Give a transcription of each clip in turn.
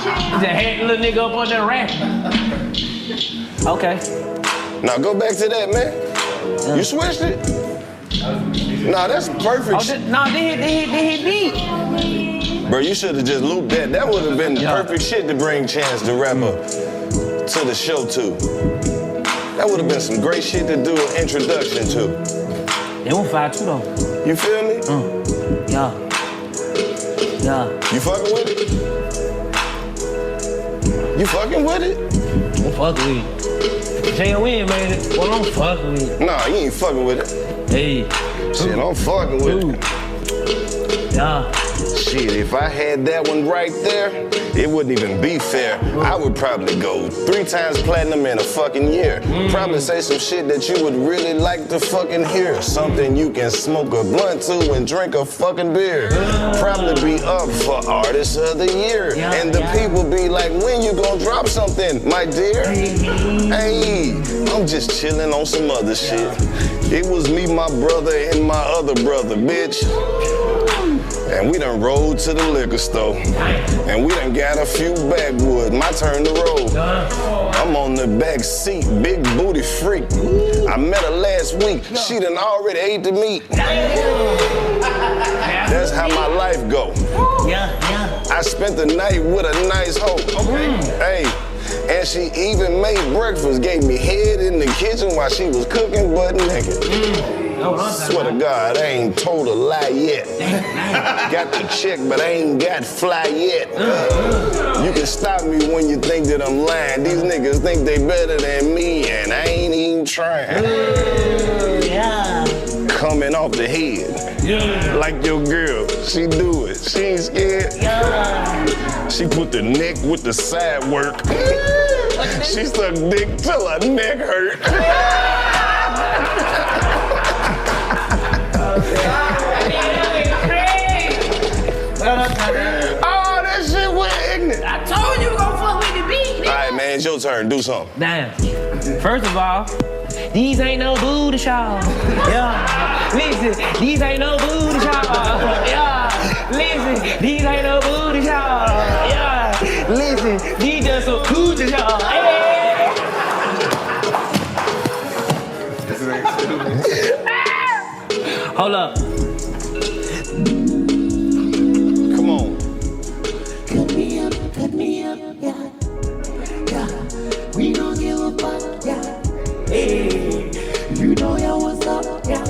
Just had the little nigga up on that rack. Okay. Now go back to that, man. You switched it? Nah, that's perfect. They hit beat. Bro, you should have just looped that. That would have been the perfect shit to bring Chance the Rapper to the show to. That would have been some great shit to do an introduction to. They won't fire too though. You feel me? Yeah. You fucking with it? You fucking with it? I'm fucking with it. J.O.N. made it. Well, I'm fucking with it. Nah, you ain't fucking with it. Hey. Shit, I'm fucking with it. Yeah. Shit, if I had that one right there, it wouldn't even be fair. I would probably go 3 times platinum in a fucking year. Probably say some shit that you would really like to fucking hear. Something you can smoke a blunt to and drink a fucking beer. Probably be up for Artist of the Year. And the people be like, when you gonna drop something, my dear? Hey, I'm just chilling on some other shit. It was me, my brother, and my other brother, bitch. And we done rode to the liquor store. And we done got a few backwoods. My turn to roll. I'm on the back seat, big booty freak. I met her last week. She done already ate the meat. That's how my life go. I spent the night with a nice hoe. Hey, and she even made breakfast, gave me head in the kitchen while she was cooking butt naked. Swear to God, I ain't told a lie yet. Got the check, but I ain't got fly yet. You can stop me when you think that I'm lying. These niggas think they better than me, and I ain't even trying. Coming off the head, like your girl, she do it. She ain't scared. She put the neck with the side work. She suck dick till her neck hurt. Oh, that shit went ignorant. I told you gon' fuck with the beat. All right, man, it's your turn. Do something. Damn. First of all, these ain't no booty shots. Listen, these ain't no booty shots. Listen, these ain't no booty shots. Listen, these just some coochie shots. Hold up. Come on. Cut me up, yeah. We don't give a fuck, yeah. Hey, you know ya what's up, yeah.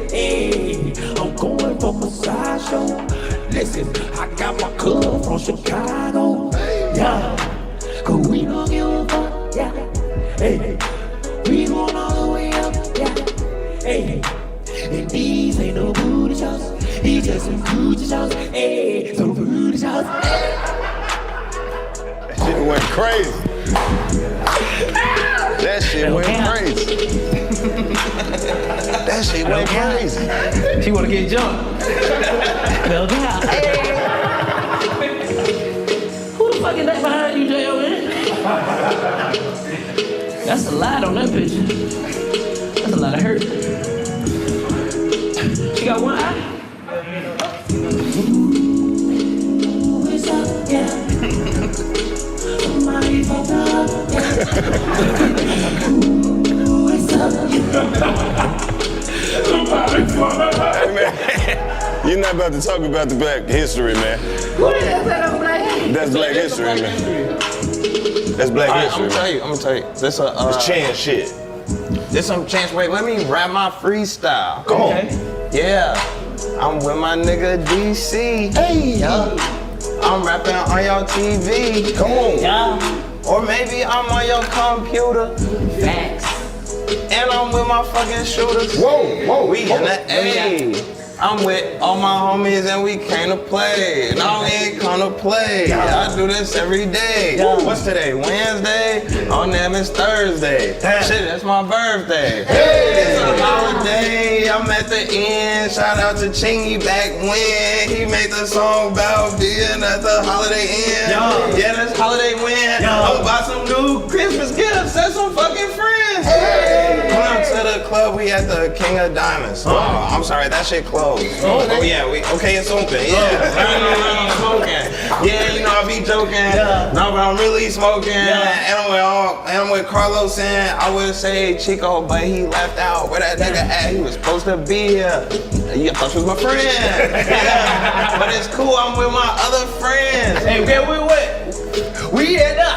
Hey, I'm going for my sideshow. Listen, I got my club from Chicago, yeah. Cause we don't give a fuck, yeah. Hey, we going all the way up, yeah. Hey, and these ain't no booty shots. These just some coochie shots, hey, some booty shots, hey. That shit went crazy. That shit went crazy. That shit went crazy. She wanna get jumped. No doubt. Who the fuck is that behind you, J.O.N.? That's a lot on that picture. That's a lot of hurt. She got one eye? What's up, yeah? Somebody fucked up, yeah. What's up, Hey, man, you're not about to talk about the Black history, man. What is that Black history? That's Black history, man. That's Black history. I'm gonna tell you. This It's Chance shit. This some Chance. Wait, let me rap my freestyle. Come on. Yeah, I'm with my nigga DC. Hey. I'm rapping on your TV. Come on. Or maybe I'm on your computer. Facts. And I'm with my fucking shooters. Whoa. We in the A. I'm with all my homies and we came to play. Now we ain't come to play. I do this every day. What's today? Wednesday? Oh, damn, it's Thursday. Shit, that's my birthday. It's a holiday. I'm at the end. Shout out to Chingy back when he made the song about being at the Holiday Inn. Yeah, that's Holiday Win. I'm buy some new Christmas gifts. That's some fucking friends. Pull up to the club, we at the King of Diamonds. Oh, I'm sorry, that shit closed. Oh yeah, okay, it's open. Yeah, I'm smoking. Yeah, you know I be joking. No, but I'm really smoking. And I'm with Karlous and I would say Chico, but he left out. Where that nigga at? He was supposed to be here. You thought you was my friend. Yeah, but it's cool. I'm with my other friends. Hey, where we what? We at the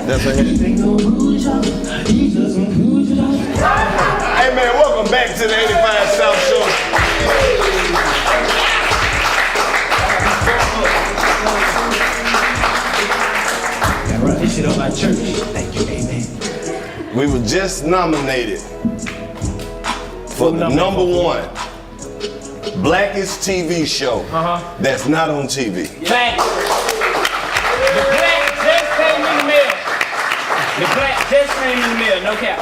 That's a hit. Hey man, welcome back to the 85 South Show. Run this shit up like church. Thank you, amen. We were just nominated for the number one blackest TV show that's not on TV. Fact. The black just came in the mail. The black just came in the mail, no cap.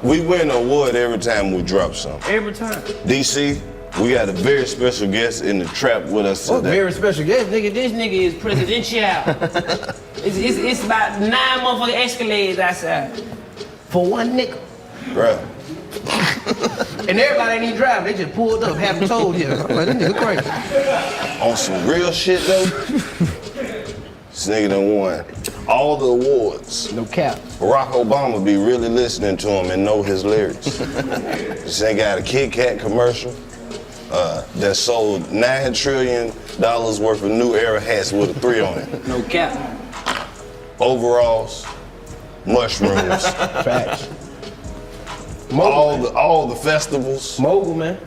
We win an award every time we drop something. Every time. DC, we got a very special guest in the trap with us today. Very special guest, nigga. This nigga is presidential. it's about 9 motherfucking Escalades outside. For one nigga. Bruh. And everybody ain't even drive, they just pulled up, having told here. I'm like, this nigga crazy. On some real shit though, this nigga done won all the awards. No cap. Barack Obama be really listening to him and know his lyrics. This nigga got a Kit Kat commercial that sold $9 trillion worth of New Era hats with a 3 on it. No cap. Overalls, mushrooms, Facts. all the festivals. Mogul, man.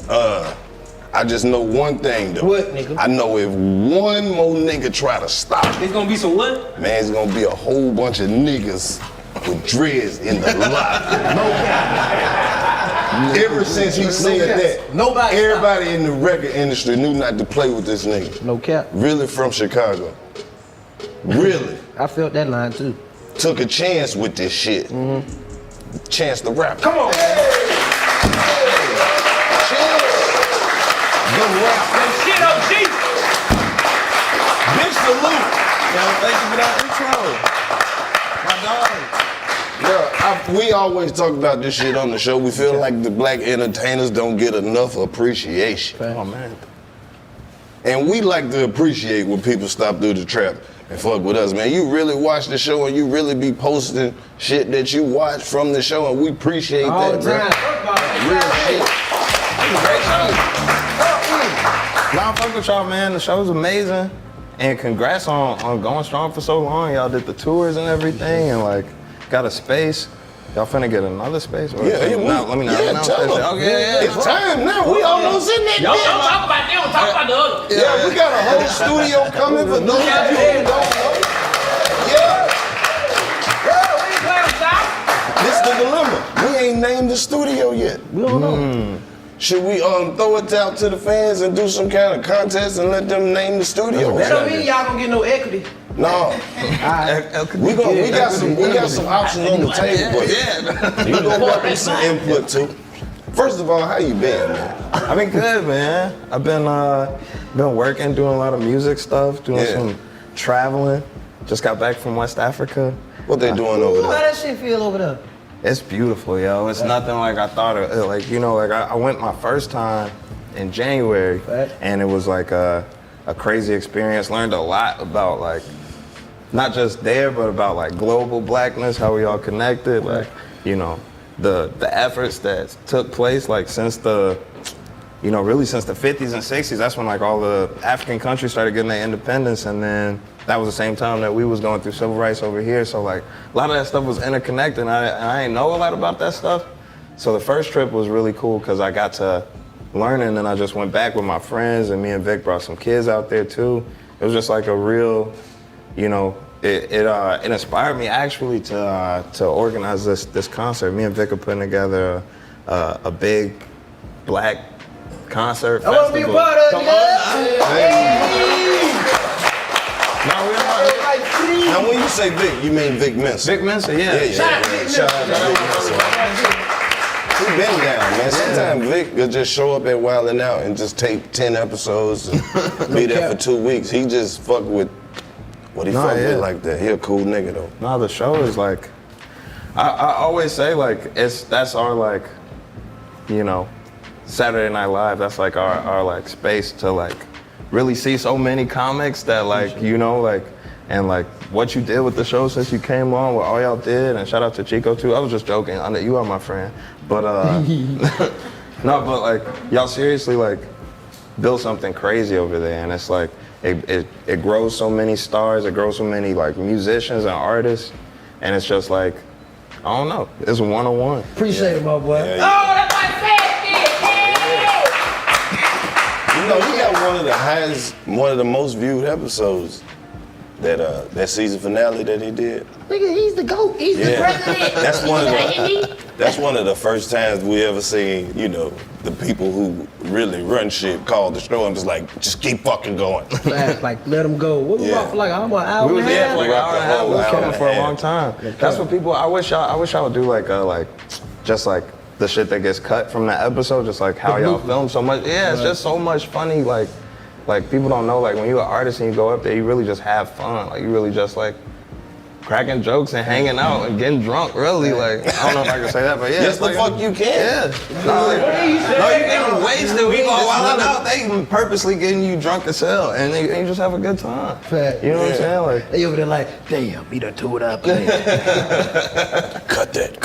I just know one thing though. What, nigga? I know if one more nigga try to stop it, It's gonna be some what? man, it's gonna be a whole bunch of niggas with dreads in the lot. No cap. Ever since he said that, Nobody everybody in the record industry knew not to play with this nigga. No cap. Really from Chicago. Really. I felt that line too. Took a chance with this shit. Chance to rap. Come on. Good rap. Shit up, G. Big salute. Yo, thank you for that intro. My dog. Yeah, we always talk about this shit on the show. We feel like the black entertainers don't get enough appreciation. Oh man. And we like to appreciate when people stop through the trap and fuck with us, man. You really watch the show and you really be posting shit that you watch from the show, and we appreciate All that, the time. bro. Real shit. Great show. Nah, fuck with y'all, man. The show's amazing. And congrats on going strong for so long. Y'all did the tours and everything and like got a space. Y'all finna get another space? Or Yeah, let me not announce that shit. Okay, It's time now. We almost in that Y'all bitch. don't talk about them, talk about the other. Yeah, we got a whole studio coming for those of you who don't know. Yeah, We ain't playing with y'all. this the dilemma. We ain't named the studio yet. We don't know. Should we throw it out to the fans and do some kind of contest and let them name the studio? That don't mean y'all gonna get no equity. No. We got some options on the table, but you gonna want them some input too. First of all, how you been, man? I've been good, man. I've been working, doing a lot of music stuff, doing some traveling. Just got back from West Africa. What they doing over How there? that shit feel over there? It's beautiful, yo. It's nothing like I thought it. Like, you know, like I went my first time in January, and it was like a crazy experience. Learned a lot about like, not just there, but about like global blackness, how we all connected, like, you know, the efforts that took place like since the, you know, really since the 50s and 60s. That's when like all the African countries started getting their independence, and then that was the same time that we was going through civil rights over here. So like a lot of that stuff was interconnected, and I didn't know a lot about that stuff. So the first trip was really cool because I got to learn, and then I just went back with my friends, and me and Vic brought some kids out there too. It was just like a real, you know, it inspired me actually to organize this concert. Me and Vic are putting together a big black concert festival. I want to be a part of it. Now, when you say Vic, you mean Vic Mensa? Vic Mensa, yeah. Shout out to Vic Mensa. Who been down, man. Sometimes Vic will just show up at Wildin' Out and just take 10 episodes and be there for 2 weeks. He just fuck with what he fuck with like that. He a cool nigga though. No, the show is like, I always say like, that's our like, you know, Saturday Night Live, that's like our like space to like really see so many comics that like, you know, like, and like what you did with the show since you came on, what all y'all did, and shout out to Chico too. I was just joking, I know you are my friend. But no, but like y'all seriously like built something crazy over there, and it's like it grows so many stars, it grows so many like musicians and artists, and it's just like, I don't know, it's one-on-one. Appreciate it, my boy. Yeah, Oh, that's my favorite. You know, he got one of the most viewed episodes. That season finale that he did. Nigga, he's the GOAT. He's the president. That's one of the first times we ever seen, you know, the people who really run shit call the show and was like, just keep fucking going. Like, let him go. What was up for like an hour We was and a there half? for like an hour and a half. We was coming for a long time. That's what people. I wish y'all would do like just like the shit that gets cut from that episode, just like how y'all film so much. Yeah, it's just so much funny. Like people don't know. Like when you're an artist and you go up there, you really just have fun. Like you really just like cracking jokes and hanging out and getting drunk. Really, like I don't know if I can say that, but yeah. Yes, the fuck you can. Yeah. No, you getting wasted. We go wild out. They purposely getting you drunk as hell, and you just have a good time. Fact. You know what I'm saying? Like they over there like, damn, he done tore it up. Cut that.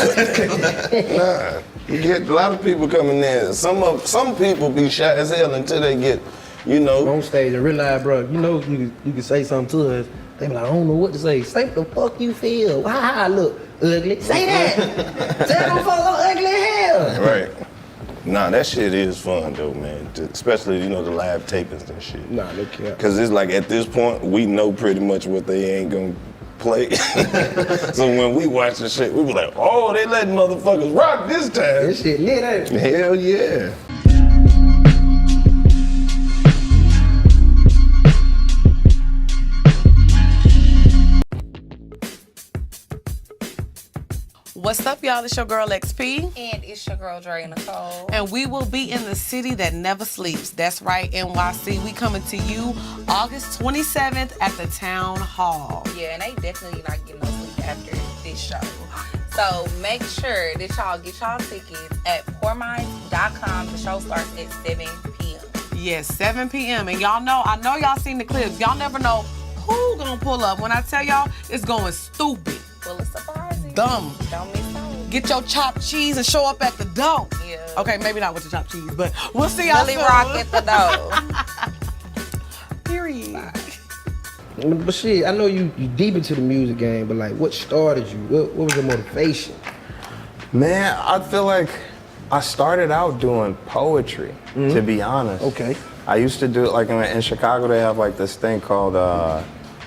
Nah, you get a lot of people coming in. Some people be shy as hell until they get, you know, On stage and realize, bro, you know you can say something to us. They be like, I don't know what to say. Say what the fuck you feel. How I look ugly. Say that. Tell them folks I'm ugly as hell. right. Nah, that shit is fun though, man. Especially, you know, the live tapings and shit. Nah, they can't. Cause it's like at this point, we know pretty much what they ain't gonna play. So when we watch the shit, we be like, oh, they letting motherfuckers rock this time. This shit lit, ain't it? Hell yeah. What's up, y'all? It's your girl XP. And it's your girl, Dre Nicole. And we will be in the city that never sleeps. That's right, NYC. We coming to you August 27th at the Town Hall. Yeah, and they definitely not getting no sleep after this show. So make sure that y'all get y'all tickets at poorminds.com. The show starts at 7 p.m. Yes, 7 p.m. And y'all know, I know y'all seen the clips. Y'all never know who gonna pull up. When I tell y'all, it's going stupid. Full of surprises. Dumb. Don't miss out. Get your chopped cheese and show up at the door. Yeah. Okay, maybe not with the chopped cheese, but we'll see y'all Really soon. rock at the door. Period. But shit, I know you deep into the music game, but like, what started you? What was your motivation? Man, I feel like I started out doing poetry, to be honest. Okay. I used to do it, like in Chicago, they have like this thing called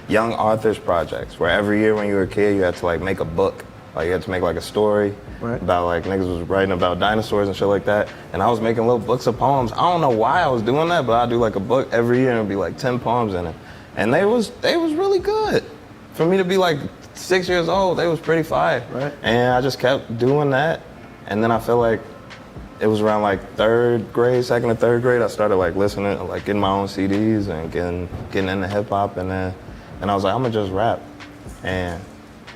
Young Authors Projects, where every year when you were a kid, you had to like make a book. Like you had to make like a story about like niggas was writing about dinosaurs and shit like that. And I was making little books of poems. I don't know why I was doing that, but I'd do like a book every year and it'd be like 10 poems in it. And they was really good. For me to be like 6 years old, they was pretty fire. Right. And I just kept doing that. And then I feel like it was around like second or third grade, I started like listening, like getting my own CDs and getting into hip hop, and I was like, I'm gonna just rap. And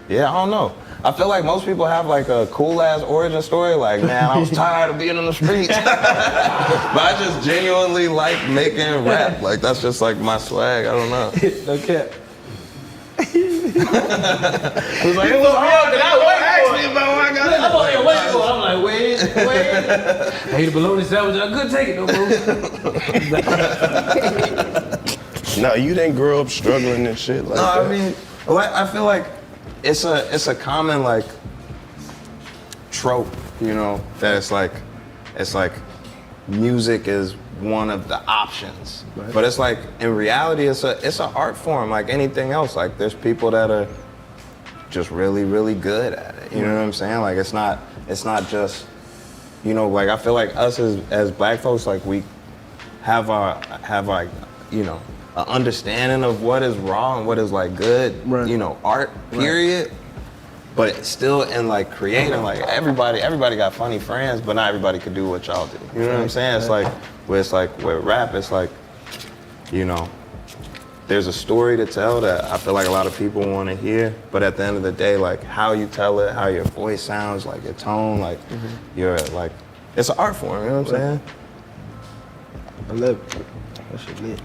yeah, I don't know. I feel like most people have like a cool ass origin story, like, man, I was tired of being in the streets. But I just genuinely like making rap. Like that's just like my swag, I don't know. No cap. It was like, it was hard, cause I was actually about what I got. I'm over here waiting for it. I'm like, wait. I ate a bologna sandwich. I couldn't take it no more. No, you didn't grow up struggling and shit like that. I mean, like, I feel like it's a common like trope, you know, that it's like music is one of the options. Right. But it's like in reality it's an art form like anything else. Like there's people that are just really, really good at it. You know what I'm saying? Like it's not just, you know, like I feel like us as black folks, like we have our you know, an understanding of what is raw and what is like good, you know, art, period. but still in like creating, like everybody got funny friends, but not everybody could do what y'all do. You know what I'm saying? It's like with rap, it's like, you know, there's a story to tell that I feel like a lot of people want to hear, but at the end of the day, like how you tell it, how your voice sounds, like your tone, like you're like, it's an art form, you know what I'm saying? I love it. That shit lit.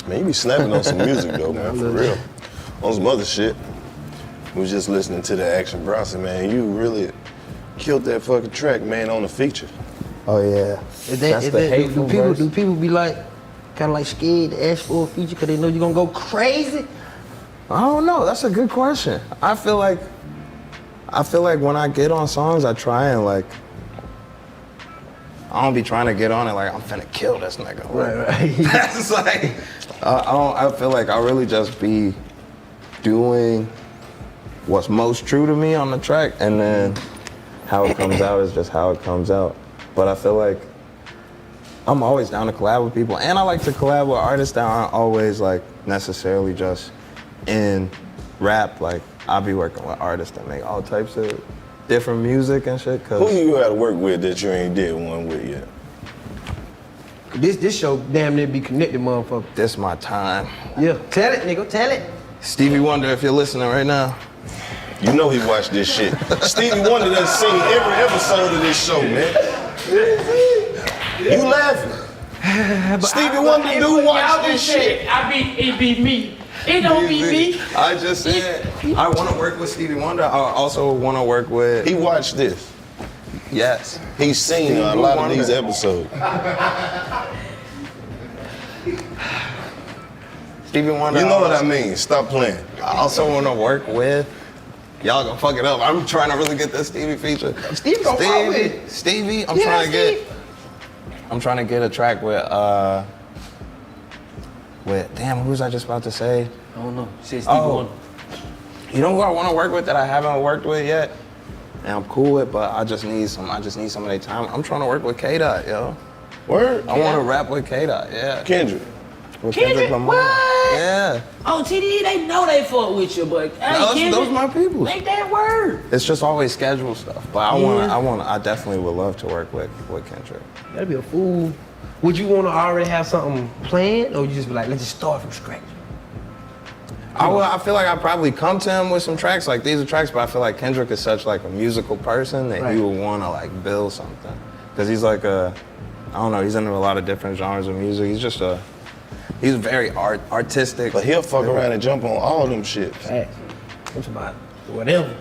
Man, you be snapping on some music though, man, for real. On some other shit. We was just listening to the Action Bronson, man. You really killed that fucking track, man, on the feature. Oh yeah. Do people be like, kind of like scared to ask for a feature because they know you're gonna go crazy? I don't know. That's a good question. I feel like when I get on songs, I try and like, I don't be trying to get on it like I'm finna kill this nigga. Right. That's like, I feel like I really just be doing what's most true to me on the track, and then how it comes out is just how it comes out. But I feel like I'm always down to collab with people, and I like to collab with artists that aren't always like necessarily just in rap. Like I'll be working with artists that make all types of different music and shit. Who you got to work with that you ain't did one with yet? This show damn near be connected, motherfucker. This my time. Yeah, tell it, nigga, tell it. Stevie Wonder, if you're listening right now. You know he watched this shit. Stevie Wonder done seen every episode of this show, man. You laughing? Stevie Wonder do watch this shit. It be me. It don't be me. I just said I want to work with Stevie Wonder. I also want to work with. He watched this. Yes. He's seen a lot of these episodes. Stevie Wonder. You know what I mean? Stop playing. I also want to work with. Y'all gonna fuck it up. I'm trying to really get this Stevie feature. Stevie gonna fuck with it. Stevie, I'm trying to get a track with damn, who was I just about to say? I don't know. Say Stevie Wonder. You know who I want to work with that I haven't worked with yet? And I'm cool with, but I just need some of their time. I'm trying to work with K-Dot, yo. Word? I want to rap with K-Dot, yeah. Kendrick. With Kendrick Lamar. What? Yeah. Oh, TDE, they know they fuck with you, but Those my people. Make that word. It's just always scheduled stuff, but I definitely would love to work with Kendrick. That'd be a fool. Would you want to already have something planned, or you just be like, let's just start from scratch? I feel like I'd probably come to him with some tracks, like these are tracks, but I feel like Kendrick is such like a musical person that he would want to like build something. Because he's like I don't know, he's into a lot of different genres of music. He's very artistic. But he'll fuck around and jump on all them shit. Facts. What's about whatever?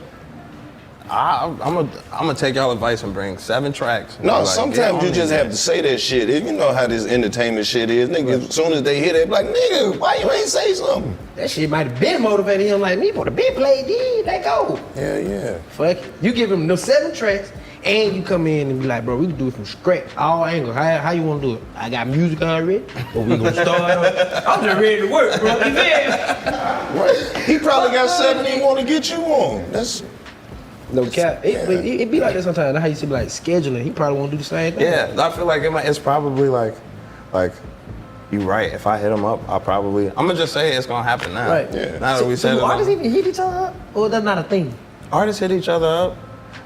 I'm gonna take y'all advice and bring 7 tracks. No, like, sometimes you just have to say that shit. You know how this entertainment shit is. Niggas, as soon as they hear that, be like, nigga, why you ain't say something? That shit might have been motivating him like me, but the beat played, they go. Yeah. Fuck it. You give him those 7 tracks, and you come in and be like, bro, we can do it from scratch, all angles. How you want to do it? I got music already, but we gonna start. I'm just ready to work, bro. You feel me? Right. He probably got 7 he want to get you on. That's. No cap. It be like that sometimes. That's how you see like scheduling. He probably won't do the same thing. Yeah, I feel like it's probably like you right. If I hit him up, I'm gonna just say it's gonna happen now. Right. Yeah. Now that we said it. Artists even hit each other up, or that's not a thing? Artists hit each other up.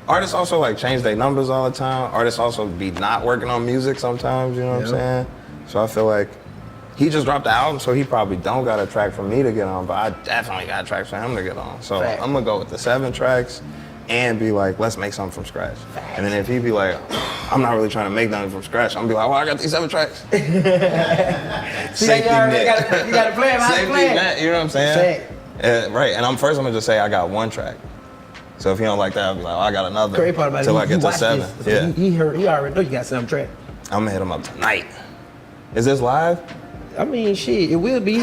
Artists also like change their numbers all the time. Artists also be not working on music sometimes. You know what I'm saying? So I feel like he just dropped the album, so he probably don't got a track for me to get on, but I definitely got tracks for him to get on. So I'm gonna go with the 7 tracks. And be like, let's make something from scratch. And then if he be like, I'm not really trying to make nothing from scratch, I'm gonna be like, well, I got these 7 tracks. Safety net. You gotta plan. Safety net, you know what I'm saying? Right, and I'm gonna just say I got 1 track. So if he don't like that, I'll be like, I got another. Great part about till it, I get to 7. Yeah. He already know you got 7 tracks. I'm gonna hit him up tonight. Is this live? I mean, shit, it will be. We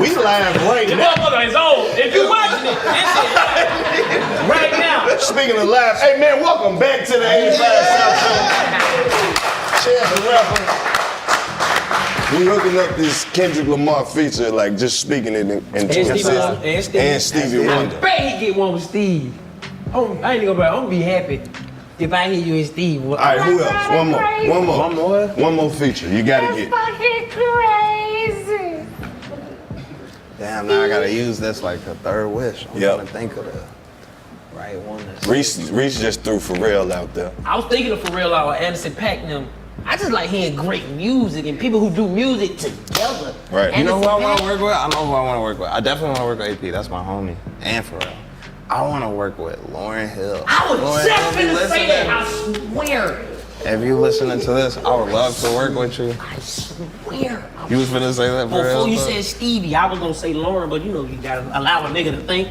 live right The now. motherfucker is old. If you watching it, this shit right now. Speaking of live, hey man, welcome back to the 85 South Show. Chance the Rapper. We hooking up this Kendrick Lamar feature, like just speaking it in 2016. And Stevie Wonder. I bet he get one with Steve. I ain't gonna lie, I'm gonna be happy if I hear you and Steve. All right, who else? One more feature. You gotta get. Fucking crazy. Damn, now I gotta use this like a third wish. I'm trying to think of the right one. Reese just threw Pharrell out there. I was thinking of Pharrell or Anderson .Paak and them. I just like hearing great music and people who do music together. Right. You know who I want to work with? I know who I want to work with. I definitely want to work with AP. That's my homie. And Pharrell. I want to work with Lauryn Hill. I was Lauryn just Hill, gonna say that. I swear. If you listening to this, I would love to work with you. I swear. You was finna say that, Before you said Stevie, I was gonna say Lauren, but you know you gotta allow a nigga to think.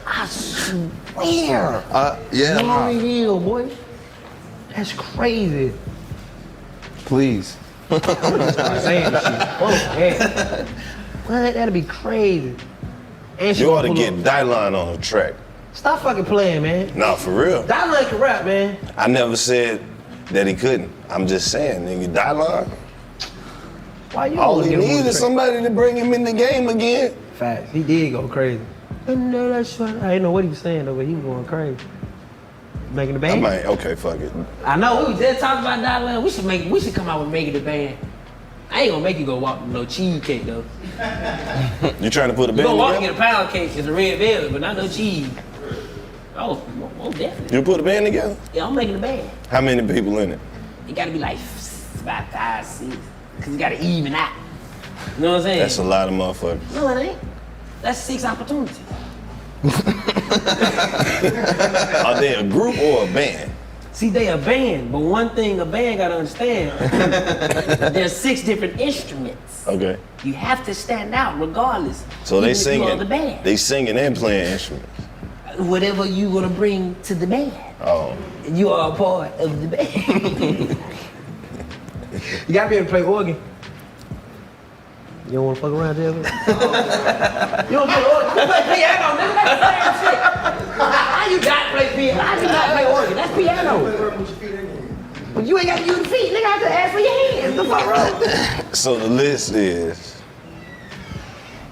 I swear. Yeah. Lauryn Hill, boy. That's crazy. Please. I'm gonna start saying this shit. Oh, yeah. What? That'd be crazy. And she You ought to pull get up. Dylan on the track. Stop fucking playing, man. Nah, for real. Dylan can rap, man. I never said that he couldn't. I'm just saying, nigga, Dylan. Why you All always he get him on needs the is track? somebody to bring him in the game again. Facts. He did go crazy. I know that's right. I didn't know what he was saying though, but he was going crazy. Making the I band. might, okay, fuck it. I know we just talked about Dylan. We should come out with making the band. I ain't gonna make you go walk no cheesecake though. You trying to put a You band go walk and together? get a pound cake. It's a red velvet, but not no cheese. Oh, definitely. You put a band together? Yeah, I'm making the band. How many people in it? It gotta be like about 5, 6, cause it gotta even out. You know what I'm saying? That's a lot of motherfuckers. No, it ain't. That's 6 opportunities. Are they a group or a band? See, they a band, but one thing a band gotta understand, there's 6 different instruments. Okay. You have to stand out regardless. So they even if you are singing. the band. They singing and playing instruments. Whatever you gonna bring to the band, Oh. you are a part of the band. You gotta be able to play organ. You don't wanna fuck around there with it? You don't play organ. You play piano, nigga. That's the same shit. How you not play piano? How you not play organ? That's piano. But you ain't got to use your feet, nigga. I have to ask for your hands. The fuck wrong? So the list is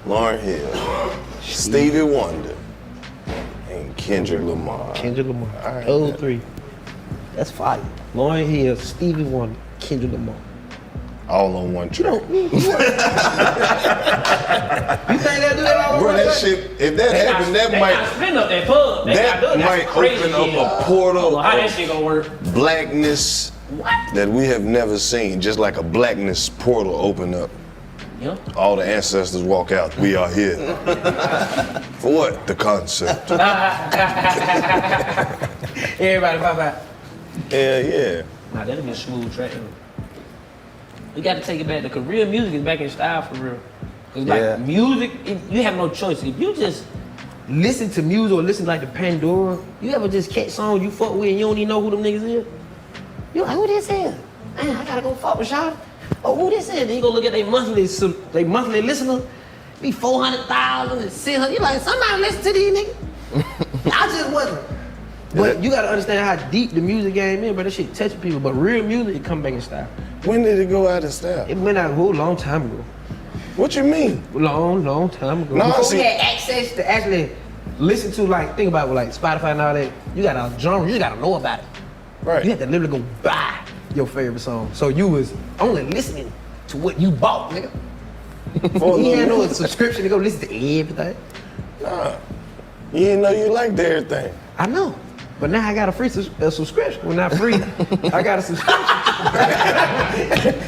Lauryn Hill, Stevie Wonder, and Kendrick Lamar. Kendrick Lamar. All right, Those man. 3. That's fire. Lauryn Hill, Stevie Wonder, Kendrick Lamar. All on one You track. don't. You think they'll do that all Bro, the that time? shit, if that happened, that might spin up that pub. They that gotta do it. That's might crazy open up shit. a portal How that of shit gonna work? blackness What? that we have never seen. Just like a blackness portal open up. Yeah. All the ancestors walk out. We are here. For what? The concept. Everybody pop out. Yeah. Nah, that'll be a smooth track. We gotta take it back. The real music is back in style for real. Cause Yeah. like music, you have no choice. If you just listen to music or listen like the Pandora, you ever just catch songs you fuck with and you don't even know who them niggas is? You like, who this is? Man, I gotta go fuck with y'all. Oh, who this is? Then you go look at their monthly listeners, be 400,000 and 600. You like, somebody listen to these niggas? I just wasn't. But you gotta understand how deep the music game is, but that shit touching people. But real music, it come back in style. When did it go out of style? It went out a whole long time ago. What you mean? Long time ago. No, I Before see- we had access to actually listen to, like, think about it, like Spotify and all that. You got a genre, you just gotta know about it. Right. You had to literally go buy your favorite song. So you was only listening to what you bought, nigga. You had no subscription to go listen to everything. Nah. You didn't know you liked everything. I know. But now I got a free subscription. Well, not free. I got a subscription.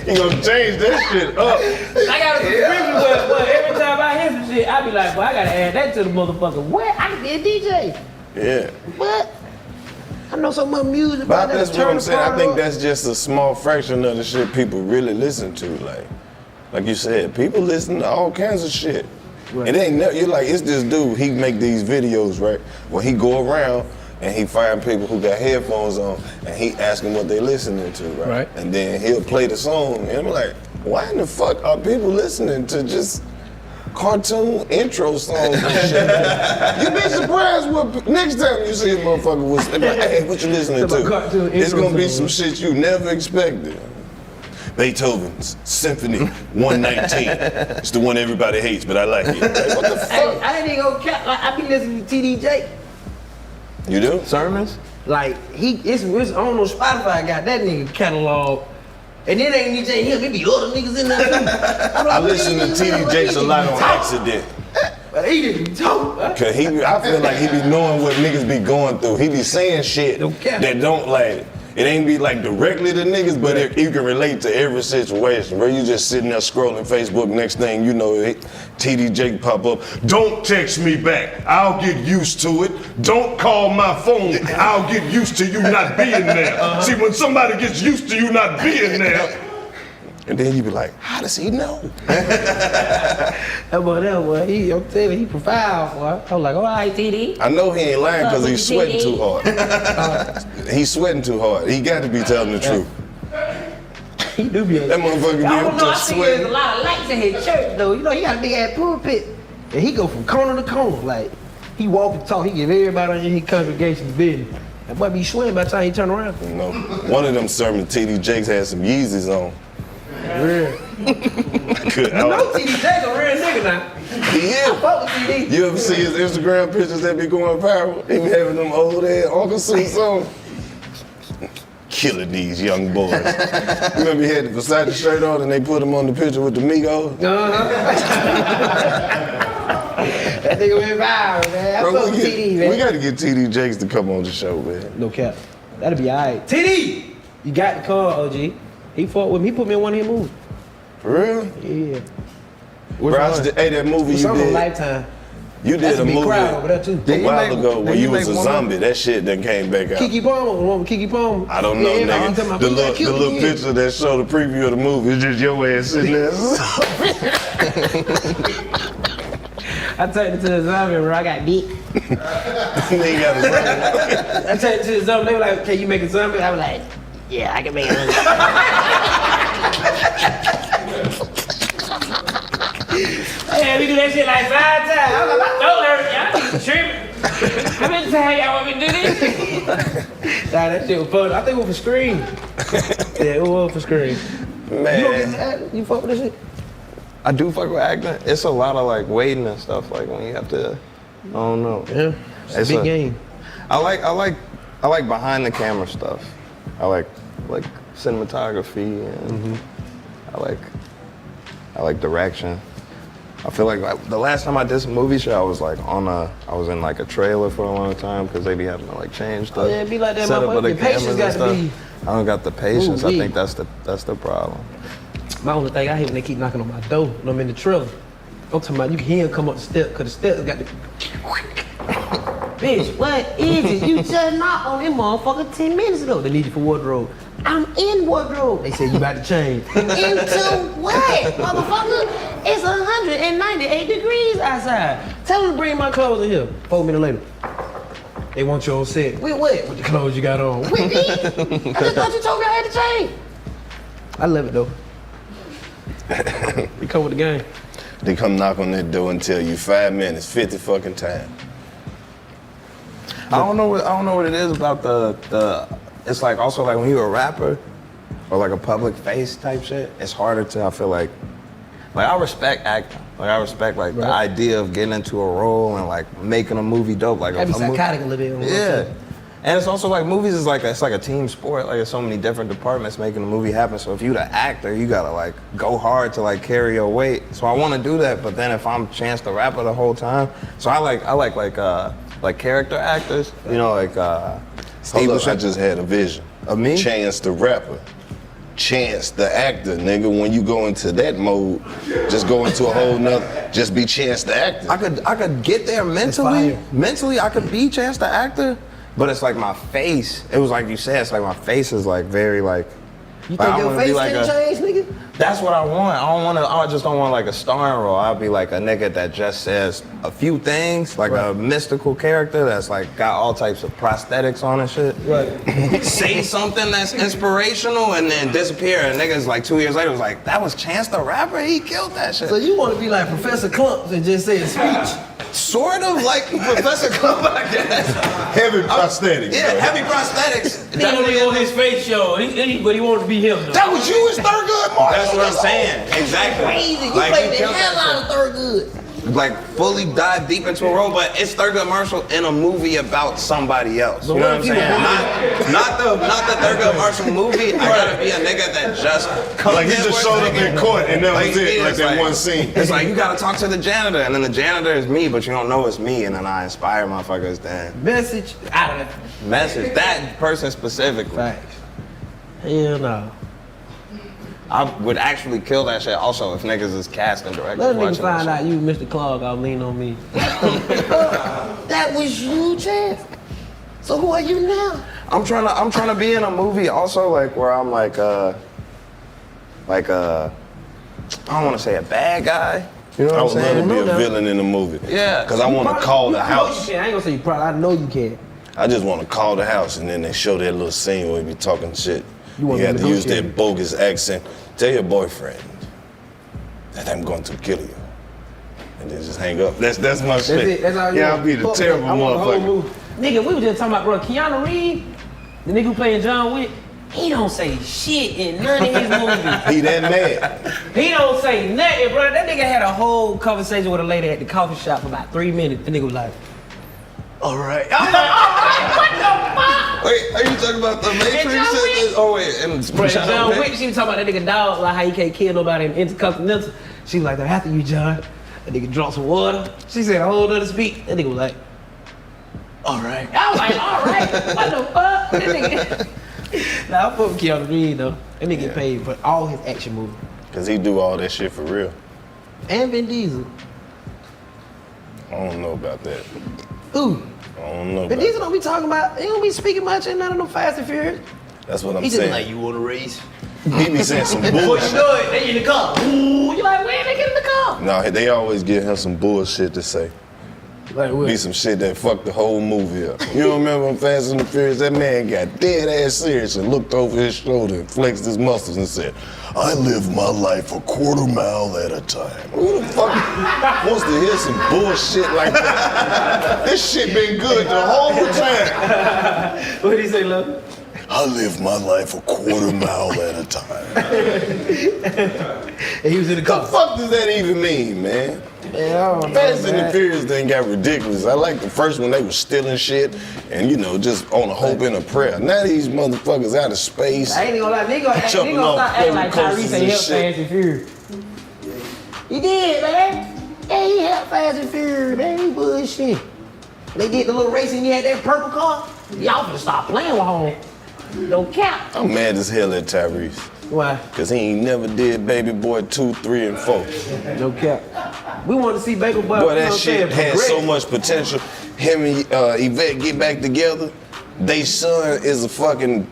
You gonna change that shit up. I got a subscription but every time I hear some shit, I be like, well, I gotta add that to the motherfucker. What? I can be a DJ. Yeah. What? I know so much music. But about that's that what I'm turn saying. I the think part that's just a small fraction of the shit people really listen to. Like you said, people listen to all kinds of shit. Right. It ain't never, you're like, it's this dude, he make these videos, right? Where he go around and he find people who got headphones on and he ask them what they listening to, right? Right. And And then he'll play the song and I'm like, why in the fuck are people listening to just cartoon intro songs and shit? You be surprised what next time you see a motherfucker was like, hey, what you listening Some cartoon to? It's intro gonna be songs. some shit you never expected. Beethoven's Symphony 119. It's the one everybody hates, but I like it. Like, what the Hey, fuck? I didn't even go cap. Like, I be listening to TDJ. You do? Sermons? Like it's on no Spotify. I got that nigga catalog And then ain't just him, it be other niggas in there too. I listen to TD Jakes a lot on accident. But he didn't talk. Cause I feel like he be knowing what niggas be going through. He be saying shit that don't like, it ain't be like directly to niggas, but you can relate to every situation. Bro, you just sitting there scrolling Facebook, next thing you know, TD Jake pop up. Don't text me back, I'll get used to it. Don't call my phone, I'll get used to you not being there. See, when somebody gets used to you not being there, and then you be like, how does he know? That boy, I'm telling you, he profound, boy. I was like, all right, TD. I know he ain't lying because he's sweating too hard. He's sweating too hard. He got to be telling the truth. He do be. That motherfucker be I up don't know, there I see sweating. there's a lot of lights in his church, though. You know, he got a big ass pulpit. And he go from corner to corner. Like, he walk and talk. He give everybody in his congregation business. That boy be sweating by the time he turn around. You know, one of them sermons, TD Jakes had some Yeezys on. Real. Good. You know TD Jakes a real nigga now. He is. I fuck with TD. You ever see his Instagram pictures that be going viral? He be having them old ass Uncle suits on. Killing these young boys. Remember he had the Versace shirt on and they put him on the picture with the Migos? That nigga went viral, man. I fuck with TD, man. We gotta get TD Jakes to come on the show, man. No cap. That'll be alright. TD! You got the car, OG. He fought with me. He put me in one of his movies. For real? Yeah. Bro, hey, that movie you on did. Lifetime. You did That's a big movie crowd over there too. a while ago where you was a zombie. That shit then came back out. Kiki Palmer, the one with Kiki Palmer. I don't know, nigga. The little picture that showed the preview of the movie is just your ass sitting there. I turned into a zombie where I got beat. Nigga got a zombie. I turned into a zombie. They were like, "Can you make a zombie?" I was like, "Yeah, I can make a zombie." Hey, we do that shit like 5 times. I was like, my throat hurt. Y'all tripping. How many times y'all want me to do this? Nah, that shit was fun. I think it was for Scream. Yeah, it was for Scream. Man. You fuck with this shit? I do fuck with acting. It's a lot of like waiting and stuff. Like when you have to, I don't know. Yeah, it's a big game. I like behind the camera stuff. I like cinematography and I like direction. I feel like the last time I did some movie show, I was in like a trailer for a long time because they be having to like change the it be like that, setup of the cameras and stuff. be. I don't got the patience. I think that's the problem. My only thing I hate when they keep knocking on my door when I'm in the trailer. I'm talking about you can hear them come up the step because the steps got the. Bitch, what is it? You just knocked on them motherfucker 10 minutes ago. They need you for wardrobe. I'm in wardrobe. They said you about to change. Into what, motherfucker? It's 198 degrees outside. Tell them to bring my clothes in here. 4 minutes later. They want you on set. With what? With the clothes you got on. With me? I just thought you told me I had to change. I love it though. We come with the game. They come knock on that door and tell you 5 minutes, 50 fucking time. I don't know what it is about the. It's like also like when you're a rapper or like a public face type shit. It's harder to. I feel like I respect acting. Like I respect like the idea of getting into a role and like making a movie dope. Like I'd be psychotic a little bit. Yeah. And it's also like movies is like it's like a team sport. Like there's so many different departments making a movie happen. So if you the actor, you gotta like go hard to like carry your weight. So I want to do that, but then if I'm Chance the Rapper the whole time, so I like character actors. You know, like Hold up, I just had a vision. Of me? Chance the Rapper. Chance the actor, nigga. When you go into that mode, just go into a whole nother. Just be Chance the actor. I could get there mentally. Mentally, I could be Chance the actor. But it's like my face. It was like you said. It's like my face is like very like. You think your face can change, nigga? That's what I want. I just don't want like a starring role. I'll be like a nigga that just says a few things, like a mystical character that's like got all types of prosthetics on and shit. Right. Say something that's inspirational and then disappear. And niggas like 2 years later was like, that was Chance the Rapper. He killed that shit. So you want to be like Professor Clumps and just say a speech? Sort of like Professor Clump, I guess. Heavy prosthetics. Yeah, heavy prosthetics. Definitely on his face show, but he wanted to be him. Though. That was you in Thurgood Marshall. That's what I'm saying. Exactly. Crazy. You like, played the hell out of Thurgood. like fully dive deep into a role, but it's Thurgood Marshall in a movie about somebody else. You know what I'm saying? Not the Thurgood Marshall movie. I gotta be a nigga that just comes Like he just showed up in court and that was it, like that one scene. It's like you gotta talk to the janitor, and then the janitor is me, but you don't know it's me, and then I inspire motherfuckers then. Message out of it. Message that person specifically. Facts. Hell no. I would actually kill that shit also if niggas is casting directors. Let a nigga watching find that out you Mr. Clark, I'll lean on me. That was you, Chad. So who are you now? I'm trying to be in a movie also like where I'm like I don't want to say a bad guy. You know I what would I'm love saying? to be a villain in the movie. Yeah. Cause I want to call the house. I ain't gonna say you probably, I know you can. I just want to call the house and then they show that little scene where he be talking shit. You have to use that bogus accent. Tell your boyfriend that I'm going to kill you. And then just hang up. That's my shit. It. That's all you yeah, want. I'll be the terrible motherfucker. Nigga, we were just talking about, bro, Keanu Reeves, the nigga who playing John Wick, he don't say shit in none of his movies. He that mad. He don't say nothing, bro. That nigga had a whole conversation with a lady at the coffee shop for about 3 minutes. The nigga was like, all right. I'm like, all right, what the fuck? Wait, are you talking about the Matrix? Oh wait, and John Wick, she was talking about that nigga dog, like how he can't kill nobody in Intercontinental. She was like, after you, John. That nigga drank some water. She said a whole nother speak. That nigga was like, all right. I was like, all right, what the fuck? That nigga. Nah, I fuck with Keanu Reeves though. That nigga get paid for all his action movies. Cause he do all that shit for real. And Vin Diesel. I don't know about that. Ooh. I don't know. Vin Diesel don't be talking about, he don't be speaking much in none of them Fast and Furious. That's what I'm He just saying. be like, you want to race? He be saying some Before you bullshit. know it, they in the car. Ooh, you like, where they get in the car? No, they always give him some bullshit to say. Like what? Be some shit that fucked the whole movie up. You don't remember on Fast and the Furious? That man got dead ass serious and looked over his shoulder and flexed his muscles and said, I live my life a quarter mile at a time. Who the fuck wants to hear some bullshit like that? This shit been good the whole time. What did he say, love? I live my life a quarter mile at a time. And he was in the car. What the fuck does that even mean, man? Man, I don't know, Fast and the man. Furious thing got ridiculous. I like the first one, they was stealing shit and, you know, just on a hope and a prayer. Now these motherfuckers out of space. I ain't gonna lie, nigga gonna Jumping start off acting like roller Tyrese coasters ain't and helped shit. Fast and Furious. He did, man. Yeah, he helped Fast and Furious, man. He bullshit. They did the little racing, he had that purple car. Y'all finna stop playing with home. No cap. I'm mad as hell at Tyrese. Why? Cause he ain't never did Baby Boy 2, 3, and 4. No cap. We want to see Baby Boy. Boy, that shit had so much potential. Him and Yvette get back together. They son is a fucking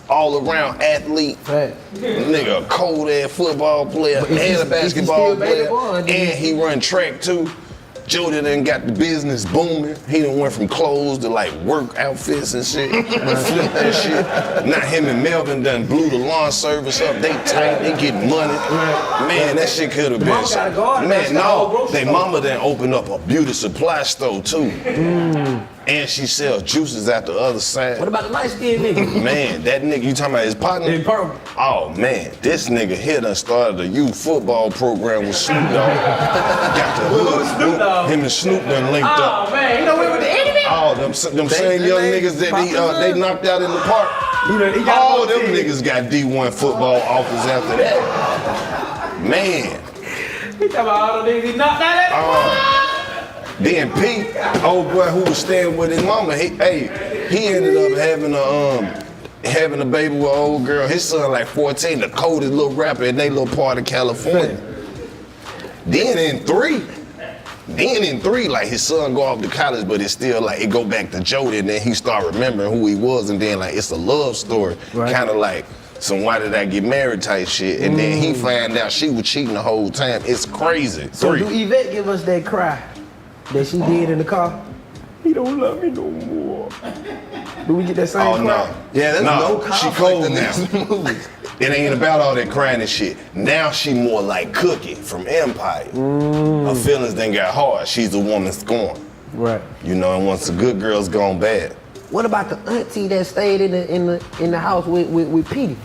all-around athlete. Right. Nigga, a cold-ass football player But is and he- a is he basketball still Baby player. Boy, or did he- And he run track too. Jody done got the business booming. He done went from clothes to like work outfits and shit. And flip that shit. Now him and Melvin done blew the lawn service up. They tight, they get money. Man, that shit could have been mama got a garden, Man, that's the whole no, grocery they store. mama done opened up a beauty supply store too. And she sells juices out the other side. What about the light-skinned nigga? Man, that nigga, you talking about his partner? In purple. Oh man, this nigga here done started a youth football program with Snoop Dogg. Got the hood. Snoop Dogg? Him and Snoop done linked up. Oh, man. You know we with the enemy? All them same young niggas that they knocked out in the park. You know, he got All one them team. niggas got D1 football offers after that. Man. He talking about all the niggas he knocked out at the Then Pete, old boy who was staying with his mama, he ended up having a baby with an old girl. His son like 14, the coldest little rapper in they little part of California. Then in three, like his son go off to college, but it's still like it go back to Jody, and then he start remembering who he was, and then like it's a love story, kind of like some why did I get married type shit, and then he find out she was cheating the whole time. It's crazy. So do Yvette give us that cry that she did in the car? He don't love me no more. Do we get that same cry? Yeah, there's no she conflict cold in now. these movies. It ain't about all that crying and shit. Now she more like Cookie from Empire. Her feelings then got hard. She's a woman scorned. Right. You know, and once the good girl's gone bad, What about the auntie that stayed in the house with Petey?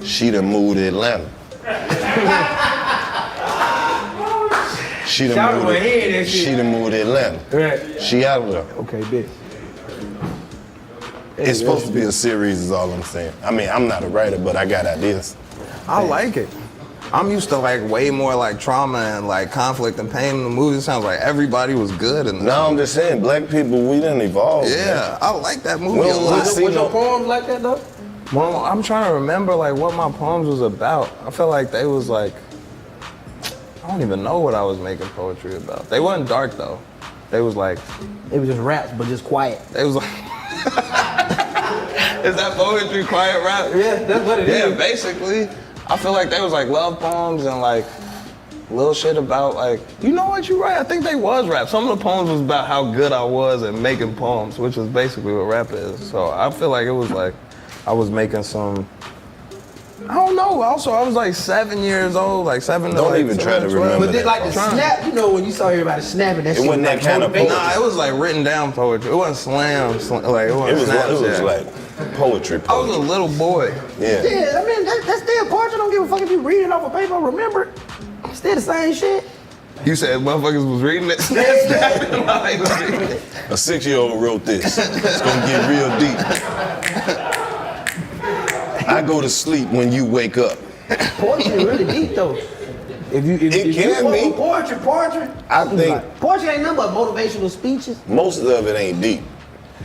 she done moved to Atlanta. She done Shout out moved my head, that She shit. done moved to Atlanta. Right. She out of there. Okay, bitch. It's supposed to be a series is all I'm saying. I mean, I'm not a writer, but I got ideas. I like it. I'm used to like way more like trauma and like conflict and pain in the movie. It sounds like everybody was good and No, I'm just saying, black people, we didn't evolve. yeah, Man. I like that movie We a don't lot. wanna see Was no- your poems like that though? Well, I'm trying to remember like what my poems was about. I feel like they was like, I don't even know what I was making poetry about. They wasn't dark though. They was like, It was just raps, but just quiet. they was like, is that poetry, quiet rap? Yeah, that's what it Yeah, is. basically. I feel like they was like love poems and like little shit about like, you know what, you right, I think they was rap. Some of the poems was about how good I was at making poems, which is basically what rap is. So I feel like it was like, I was making some, I don't know, also I was like 7 years old, like 7 to Don't like even 7 try to 12. remember But then like the Trying. snap, you know when you saw everybody snapping, that It shit wasn't that like kind of motivating. Nah, it was like written down poetry. It wasn't slam, like it It wasn't was, Snapchat. like poetry. I was a little boy. Yeah. Yeah, I mean that's still poetry. Don't give a fuck if you read it off a paper or remember it. Still the same shit. You said motherfuckers was reading it? Snapping while they was reading it. A 6-year-old wrote this. It's gonna get real deep. I go to sleep when you wake up. Poetry really deep though. If you It you can fuck be. with poetry. I think Like, poetry ain't nothing but motivational speeches. most of it ain't deep.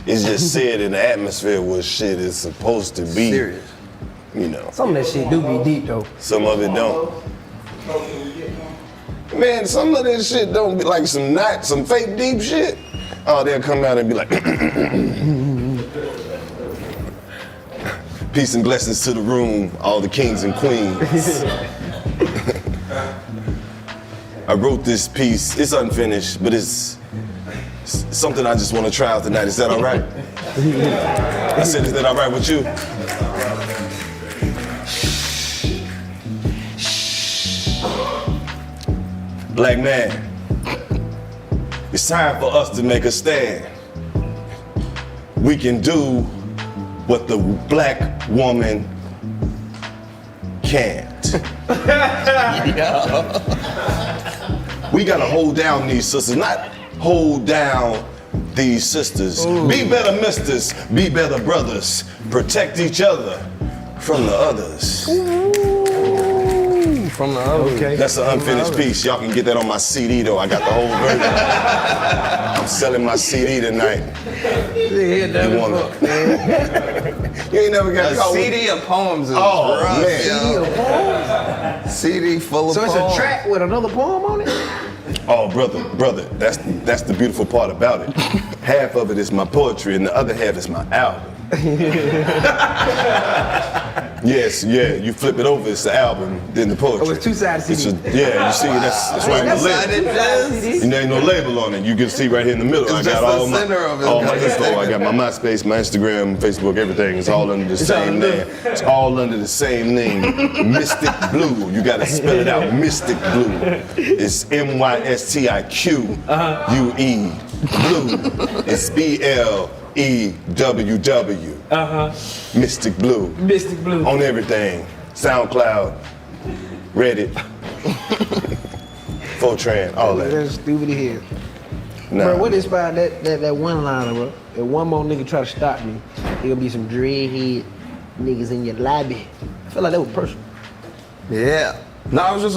It's just said in the atmosphere where shit is supposed to be. Serious. You know, Some of that shit do be deep though. some of it don't. Man, some of this shit don't be like some fake deep shit. Oh, they'll come out and be like, peace and blessings to the room, all the kings and queens. I wrote this piece. It's unfinished, but it's something I just want to try out tonight. Is that all right? I said, is that all right with you? Black man, it's time for us to make a stand. We can do what the black woman can't. We gotta hold down these sisters, not hold down these sisters. Be better misters, be better brothers. Protect each other from the others. From the other. Okay. That's an unfinished piece. Y'all can get that on my CD though. I got the whole version. I'm selling my CD tonight. You want it? You ain't never got A caught with- CD of poems is Oh, rough, man. yo. CD full of So it's poems. a track with another poem on it? Oh, brother, that's the beautiful part about it. Half of it is my poetry and the other half is my album. Yes, yeah, you flip it over, it's the album, then the poetry. Oh, it's two-sided CD. Yeah, you see, that's right in the label. And there ain't no label on it. You can see right here in the middle. I It's got just the all my, center of it. all my info. I got my MySpace, my Instagram, Facebook, everything. It's all under the same name. It's all under the same name. Mystic Blue. You gotta spell it out. Mystic Blue. It's MYSTIQUE. Blue. It's BLEWW. Mystic Blue. Mystic Blue. On everything. SoundCloud, Reddit, Fortran, all that. That's stupid as hell. Nah. Bro, what inspired that one liner, bro? If one more nigga try to stop me, there'll be some dreadhead niggas in your lobby. I feel like that was personal. Yeah. No, I was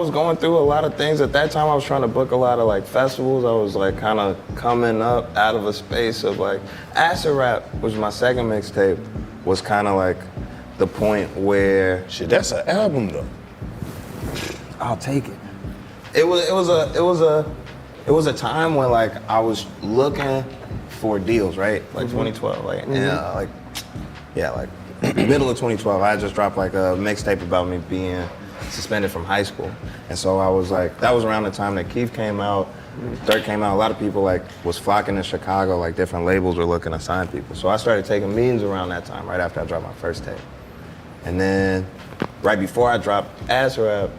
going through a lot of things at that time. I was trying to book a lot of like festivals. I was like kind of coming up out of a space of like acid rap, which my second mixtape was kind of like the point where Shit, that's an album though. I'll take it. it was a time when like I was looking for deals, right? Like 2012, like like middle of 2012, I had just dropped like a mixtape about me being suspended from high school. And so I was like, that was around the time that Keith came out, Dirt came out, a lot of people like was flocking to Chicago, like different labels were looking to sign people. So I started taking meetings around that time, right after I dropped my first tape. And then right before I dropped Acid Rap,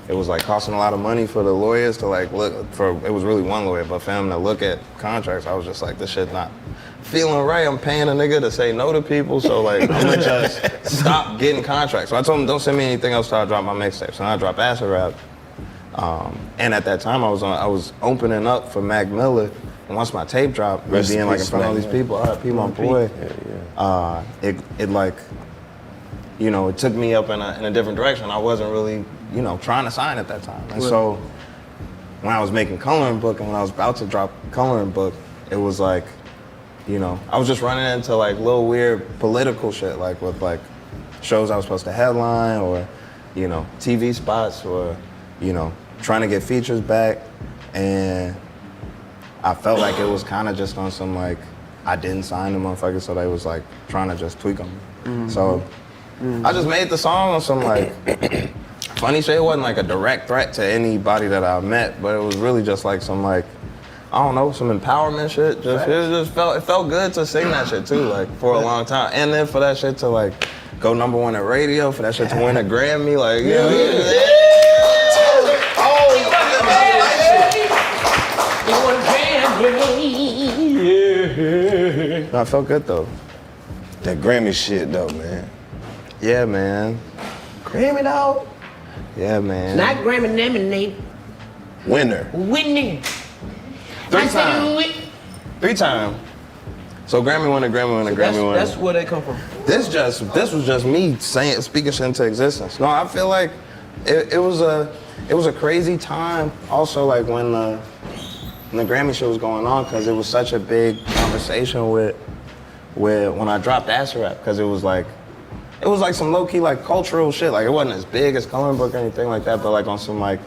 it was like costing a lot of money for the lawyers to like look for, it was really one lawyer, but for him to look at contracts, I was just like, this shit not feeling right. I'm paying a nigga to say no to people, so like, I'm gonna just stop getting contracts. So I told him, don't send me anything else till I drop my mixtape. So I dropped Acid Rap. And at that time, I was opening up for Mac Miller. And once my tape dropped, Rest being in like in peace, front of all Mac these Miller. people, R.I.P. my boy, it like, you know, it took me up in a different direction. I wasn't really, you know, trying to sign at that time. And so when I was making Coloring Book and when I was about to drop Coloring Book, it was like, you know, I was just running into like little weird political shit, like with like shows I was supposed to headline or, you know, TV spots or, you know, trying to get features back. And I felt like it was kind of just on some like, I didn't sign the motherfuckers, so they was like trying to just tweak them. So I just made the song on some like, funny shit. It wasn't like a direct threat to anybody that I met, but it was really just like some like, I don't know, some empowerment shit. It felt good to sing that shit too, like for a long time. And then for that shit to like go #1 at radio, for that shit to win a Grammy, like No, it felt good though. That Grammy shit though, man. Yeah, man. Grammy dog. Yeah, man. Not Grammy nominated. Winner. Winning. 3 I said times. win. 3 times. So Grammy winner, Grammy winner, Grammy winner. That's where they come from. This was just me speaking shit into existence. No, I feel like it was a crazy time. Also, like when the Grammy shit was going on, because it was such a big conversation with when I dropped Acid Rap, because it was like some low key like cultural shit. Like it wasn't as big as Coloring Book or anything like that, but like on some like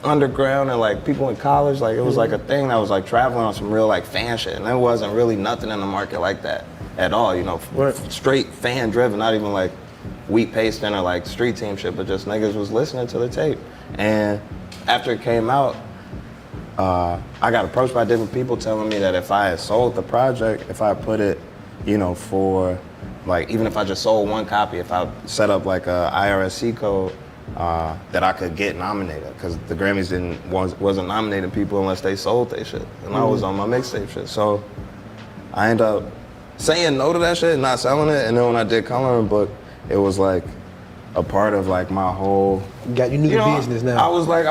underground and like people in college, like it was like a thing that was like traveling on some real like fan shit, and there wasn't really nothing in the market like that at all, you know, straight fan driven, not even like wheat pasting or like street team shit, but just niggas was listening to the tape. And after it came out, I got approached by different people telling me that if I had sold the project, if I put it, you know, for like, even if I just sold 1 copy, if I set up like a IRSC code, that I could get nominated, because the Grammys wasn't nominating people unless they sold their shit, and I was on my mixtape shit. So I ended up saying no to that shit and not selling it, and then when I did Coloring Book, it was like a part of like my whole. You need a business now. I was like,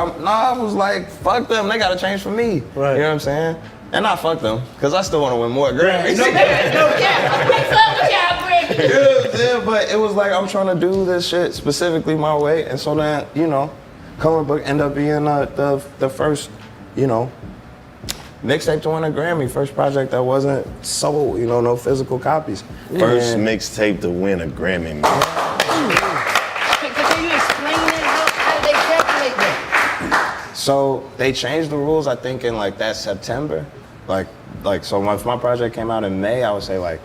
fuck them, they gotta change for me. Right. You know what I'm saying? And I fuck them, because I still want to win more Grammys. You know what I'm saying? But it was like, I'm trying to do this shit specifically my way, and so then, you know, Coloring Book ended up being the first, you know, mixtape to win a Grammy, first project that wasn't sold, you know, no physical copies. First mixtape to win a Grammy, man. Can you explain that? How did they calculate that? So they changed the rules, I think, in like that September. Like so if my project came out in May, I would say like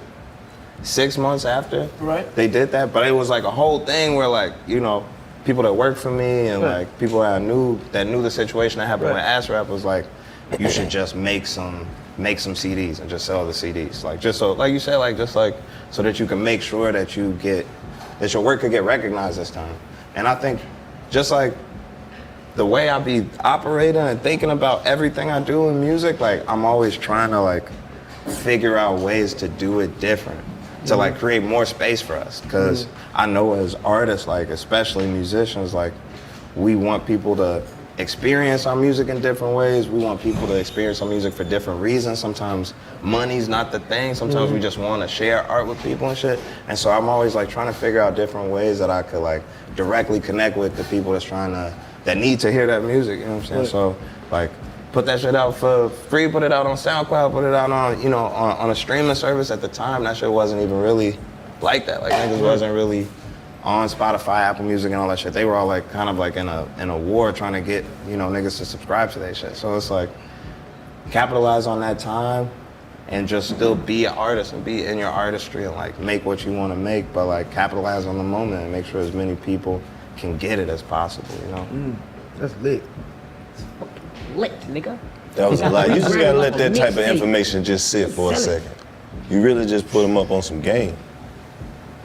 6 months after they did that. But it was like a whole thing where like, you know, people that worked for me and like people that I knew the situation that happened with Acid Rap was like, you should just make some CDs and just sell the CDs. Like just so, like you said, like just like so that you can make sure that that your work could get recognized this time. And I think just like the way I be operating and thinking about everything I do in music, like I'm always trying to like figure out ways to do it different, to like create more space for us. Cause I know as artists, like especially musicians, like we want people to experience our music in different ways. We want people to experience our music for different reasons. Sometimes money's not the thing. Sometimes we just want to share art with people and shit. And so I'm always like trying to figure out different ways that I could like directly connect with the people that need to hear that music, you know what I'm saying? So like put that shit out for free, put it out on SoundCloud, put it out on, you know, on a streaming service. At the time, that shit wasn't even really like that. Like niggas wasn't really on Spotify, Apple Music, and all that shit. They were all like kind of like in a war trying to get, you know, niggas to subscribe to that shit. So it's like capitalize on that time and just still be an artist and be in your artistry and like make what you want to make, but like capitalize on the moment and make sure as many people can get it as possible, you know? That's lit. Lit, nigga. That was a lot. You just gotta let that type of information just sit for a second. You really just put them up on some game.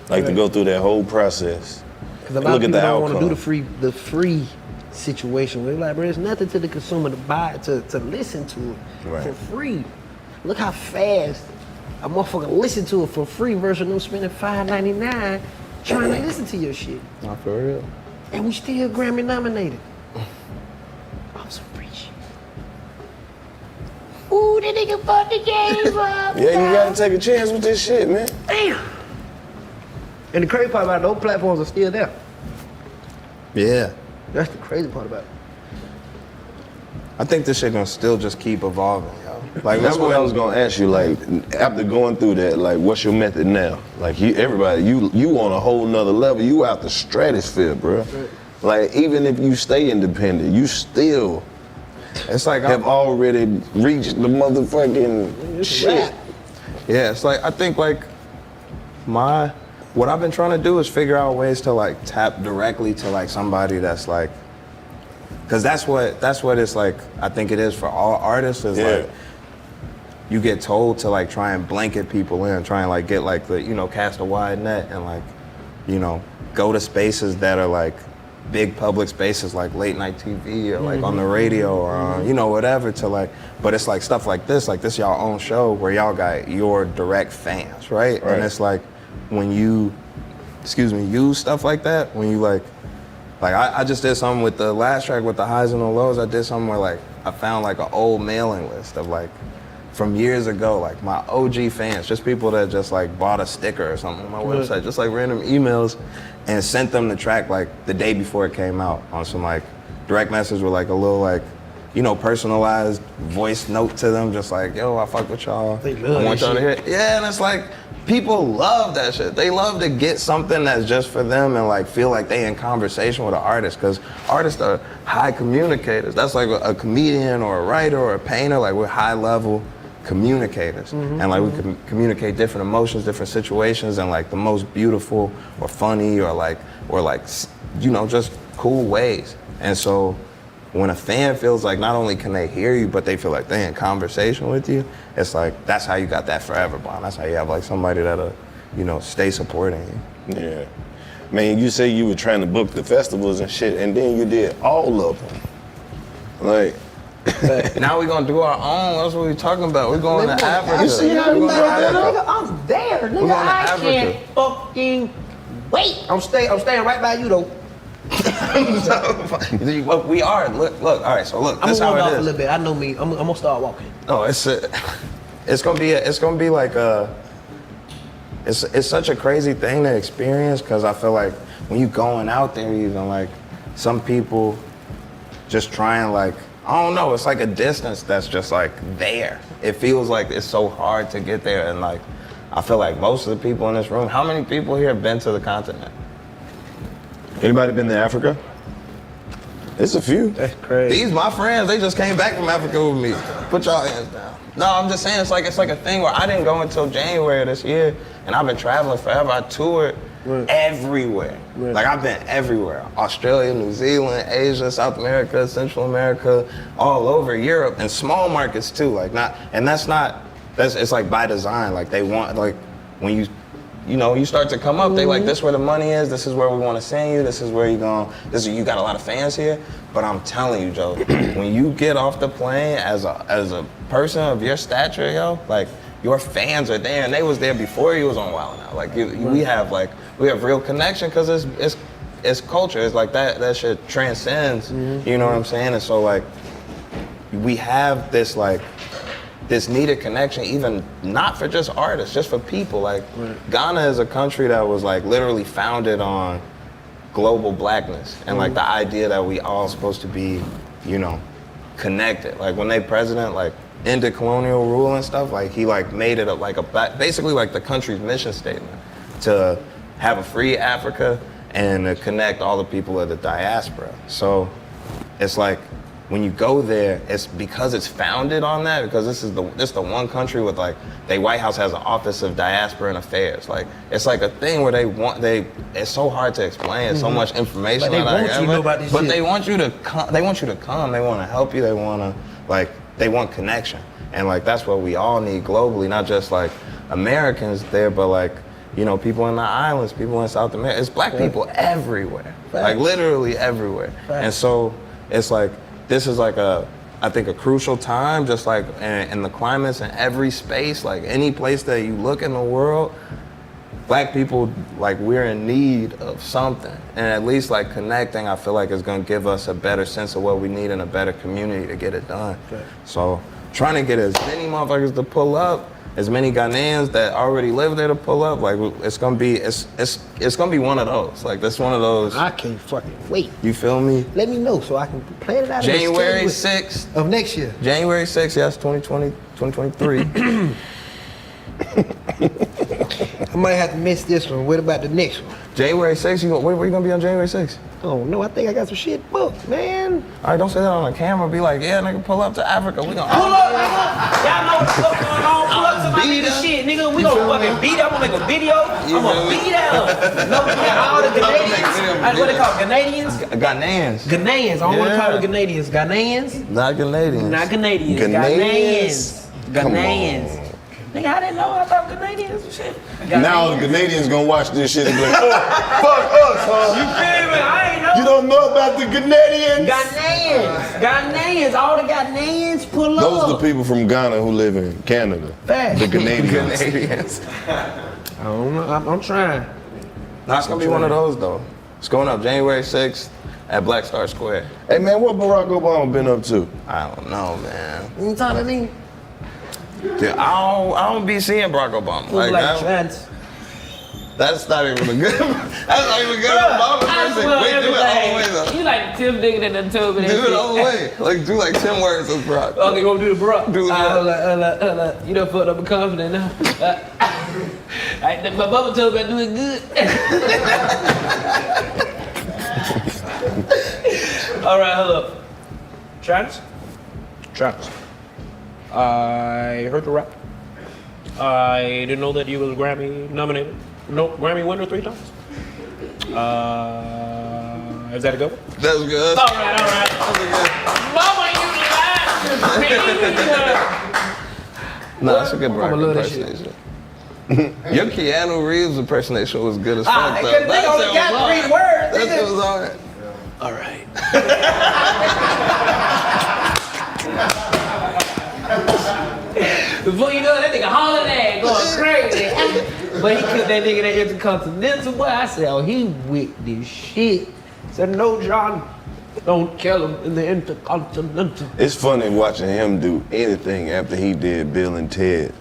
Like to go through that whole process. Because a lot of people don't want to do the free situation. We're like, bro, there's nothing to the consumer to buy, to listen to it for free. Look how fast a motherfucker listen to it for free versus them spending $5.99 trying to listen to your shit. Not for real. And we still Grammy nominated. me, nigga, fuck the game up. Yeah, you gotta take a chance with this shit, man. Damn. And the crazy part about it, those platforms are still there. Yeah. That's the crazy part about it. I think this shit gonna still just keep evolving, yo. Like That's what I was gonna ask you. Like, after going through that, like, what's your method now? Like, you on a whole nother level. You out the stratosphere, bro. Like, even if you stay independent, you still it's like have already reached the motherfucking shit. Yeah, it's like I think like what I've been trying to do is figure out ways to like tap directly to like somebody that's like, cause that's what it's like. I think it is for all artists is like you get told to like try and blanket people in, try and like get like the cast a wide net and like go to spaces that are like big public spaces like late night TV or like on the radio or whatever to like, but it's like stuff like this y'all own show where y'all got your direct fans, right? And it's like when you, use stuff like that, when you like I just did something with the last track with the highs and the lows. I did something where like I found like an old mailing list of like from years ago, like my OG fans, just people that just like bought a sticker or something on my website, just like random emails, and sent them the track like the day before it came out on some like direct message with like a little like, personalized voice note to them, just like, yo, I fuck with y'all. I want y'all to hear it. Yeah, and it's like, people love that shit. They love to get something that's just for them and like feel like they in conversation with an artist, because artists are high communicators. That's like a comedian or a writer or a painter, like we're high level communicators, and like we can communicate different emotions, different situations, and like the most beautiful or funny or just cool ways. And so when a fan feels like not only can they hear you, but they feel like they're in conversation with you, it's like that's how you got that forever bond. That's how you have like somebody that'll stay supporting you. Yeah, man, you say you were trying to book the festivals and shit, and then you did all of them. Like, now we're gonna do our own. That's what we're talking about. We're going to Africa. You see how We're going to nigga, Africa. I'm there, nigga. going to I Africa. can't fucking wait. I'm staying right by you though. We are. Look. All right. So look. I'm This gonna walk how off it a is. little bit. I know me. I'm gonna start walking. No, it's gonna be like it's such a crazy thing to experience, because I feel like when you going out there, even like some people just try and like, I don't know, it's like a distance that's just like there. It feels like it's so hard to get there, and like I feel like most of the people in this room, how many people here have been to the continent? anybody been to Africa? It's a few. That's crazy. These my friends, they just came back from Africa with me. Put y'all hands down. No, I'm just saying it's like a thing where I didn't go until January this year, and I've been traveling forever. I toured everywhere. Like I've been everywhere. Australia, New Zealand, Asia, South America, Central America, all over Europe, and small markets too. Like it's like by design. Like they want, like when you start to come up, they like, this is where the money is, this is where we want to send you, this is where you got a lot of fans here. But I'm telling you, Joe, when you get off the plane as a person of your stature, yo, like your fans are there, and they was there before you was on Wild 'N Out. Like we have real connection, because it's culture. It's like that shit transcends, you know what I'm saying? And so like we have this like this needed connection, even not for just artists, just for people. Like Ghana is a country that was like literally founded on global blackness and like the idea that we all supposed to be, connected. Like when they president like ended colonial rule and stuff, like he like made it basically like the country's mission statement to have a free Africa and to connect all the people of the diaspora. So it's like, when you go there, it's because it's founded on that, because this is the one country with like, the White House has an Office of Diaspora and Affairs. Like, it's like a thing where it's so hard to explain, so much information. But they want you to know about this shit. They want you to come, they want to help you, they want connection. And like, that's what we all need globally, not just like Americans there, but like, people in the islands, people in South America. It's black people everywhere, like literally everywhere. And so it's like, this is like I think a crucial time, just like in the climates in every space, like any place that you look in the world, black people, like we're in need of something. And at least like connecting, I feel like is gonna give us a better sense of what we need and a better community to get it done. So trying to get as many motherfuckers to pull up, as many Ghanaians that already live there to pull up. Like it's gonna be one of those. Like that's one of those. I can't fucking wait. You feel me? Let me know so I can plan it out. January 6th of next year. January 6th, yes, 2020, 2023. I might have to miss this one. What about the next one? January 6th, where you gonna be on January 6th? Oh no, I think I got some shit booked, man. All right, don't say that on the camera. Be like, yeah, nigga, pull up to Africa. We gonna pull up, nigga. Y'all know what the fuck going on. Pull up to my nigga shit, nigga. We gonna fucking beat up. I'm gonna make a video. I'm gonna beat up. No, we got all the Canadians. What they call Canadians? Ghanaians. Ghanaians. I don't want to call them Canadians. Ghanaians. Not Canadians. Not Canadians. Ghanaians. Nigga, I didn't know. I thought Canadians and shit. Now the Canadians gonna watch this shit and be like, oh, fuck us, huh? You feel me? I ain't know. You don't know about the Canadians? Ghanaians. All the Ghanaians pull up. Those are the people from Ghana who live in Canada. Fact. The Canadians. I don't know. I'm trying. Nah, it's gonna be one of those though. It's going up January 6th at Black Star Square. Hey man, what Barack Obama been up to? I don't know, man. You talking to me? Yeah, I don't be seeing Barack Obama. Like trans. That's not even a good. That's not even good. Obama person. Wait, do it all the way though. You like the Tim nigga that done told me that. Do it all the way. Like do like 10 words of Barack. Okay, go do the Barack. Do it. You done fucked up and confident now. My mama told me I do it good. All right, hold up. Travis. I heard the rap. I didn't know that you was Grammy nominated. No, Grammy winner 3 times. Is that a good one? That was good. All right. Mama, you laughing. No, that's a good Barack impersonation. Your Keanu Reeves impersonation was good as fuck though. They only got 3 words. That shit was alright. All right. Before you know it, that nigga holiday going crazy. But he killed that nigga that Intercontinental boy. I said, oh, he with this shit. Said, no, John, don't kill him in the Intercontinental. It's funny watching him do anything after he did Bill and Ted.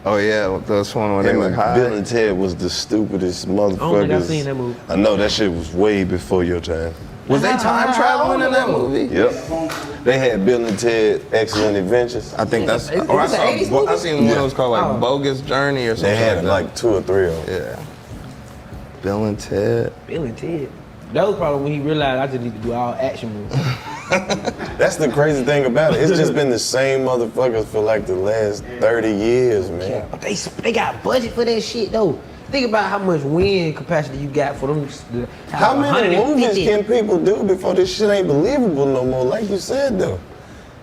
Oh yeah, that's one when they were high. Bill and Ted was the stupidest motherfuckers. I don't think I've seen that movie. I know that shit was way before your time. Was they time traveling in that movie? Yep. They had Bill and Ted Excellent Adventures. I think that's. Or I seen one that was called like Bogus Journey or something. They had like 2 or 3 of them. Yeah. Bill and Ted. That was probably when he realized I just need to do all action movies. That's the crazy thing about it. It's just been the same motherfuckers for like the last 30 years, man. Yeah, but they got budget for that shit though. Think about how much wind capacity you got for them. How many movies can people do before this shit ain't believable no more? Like you said though.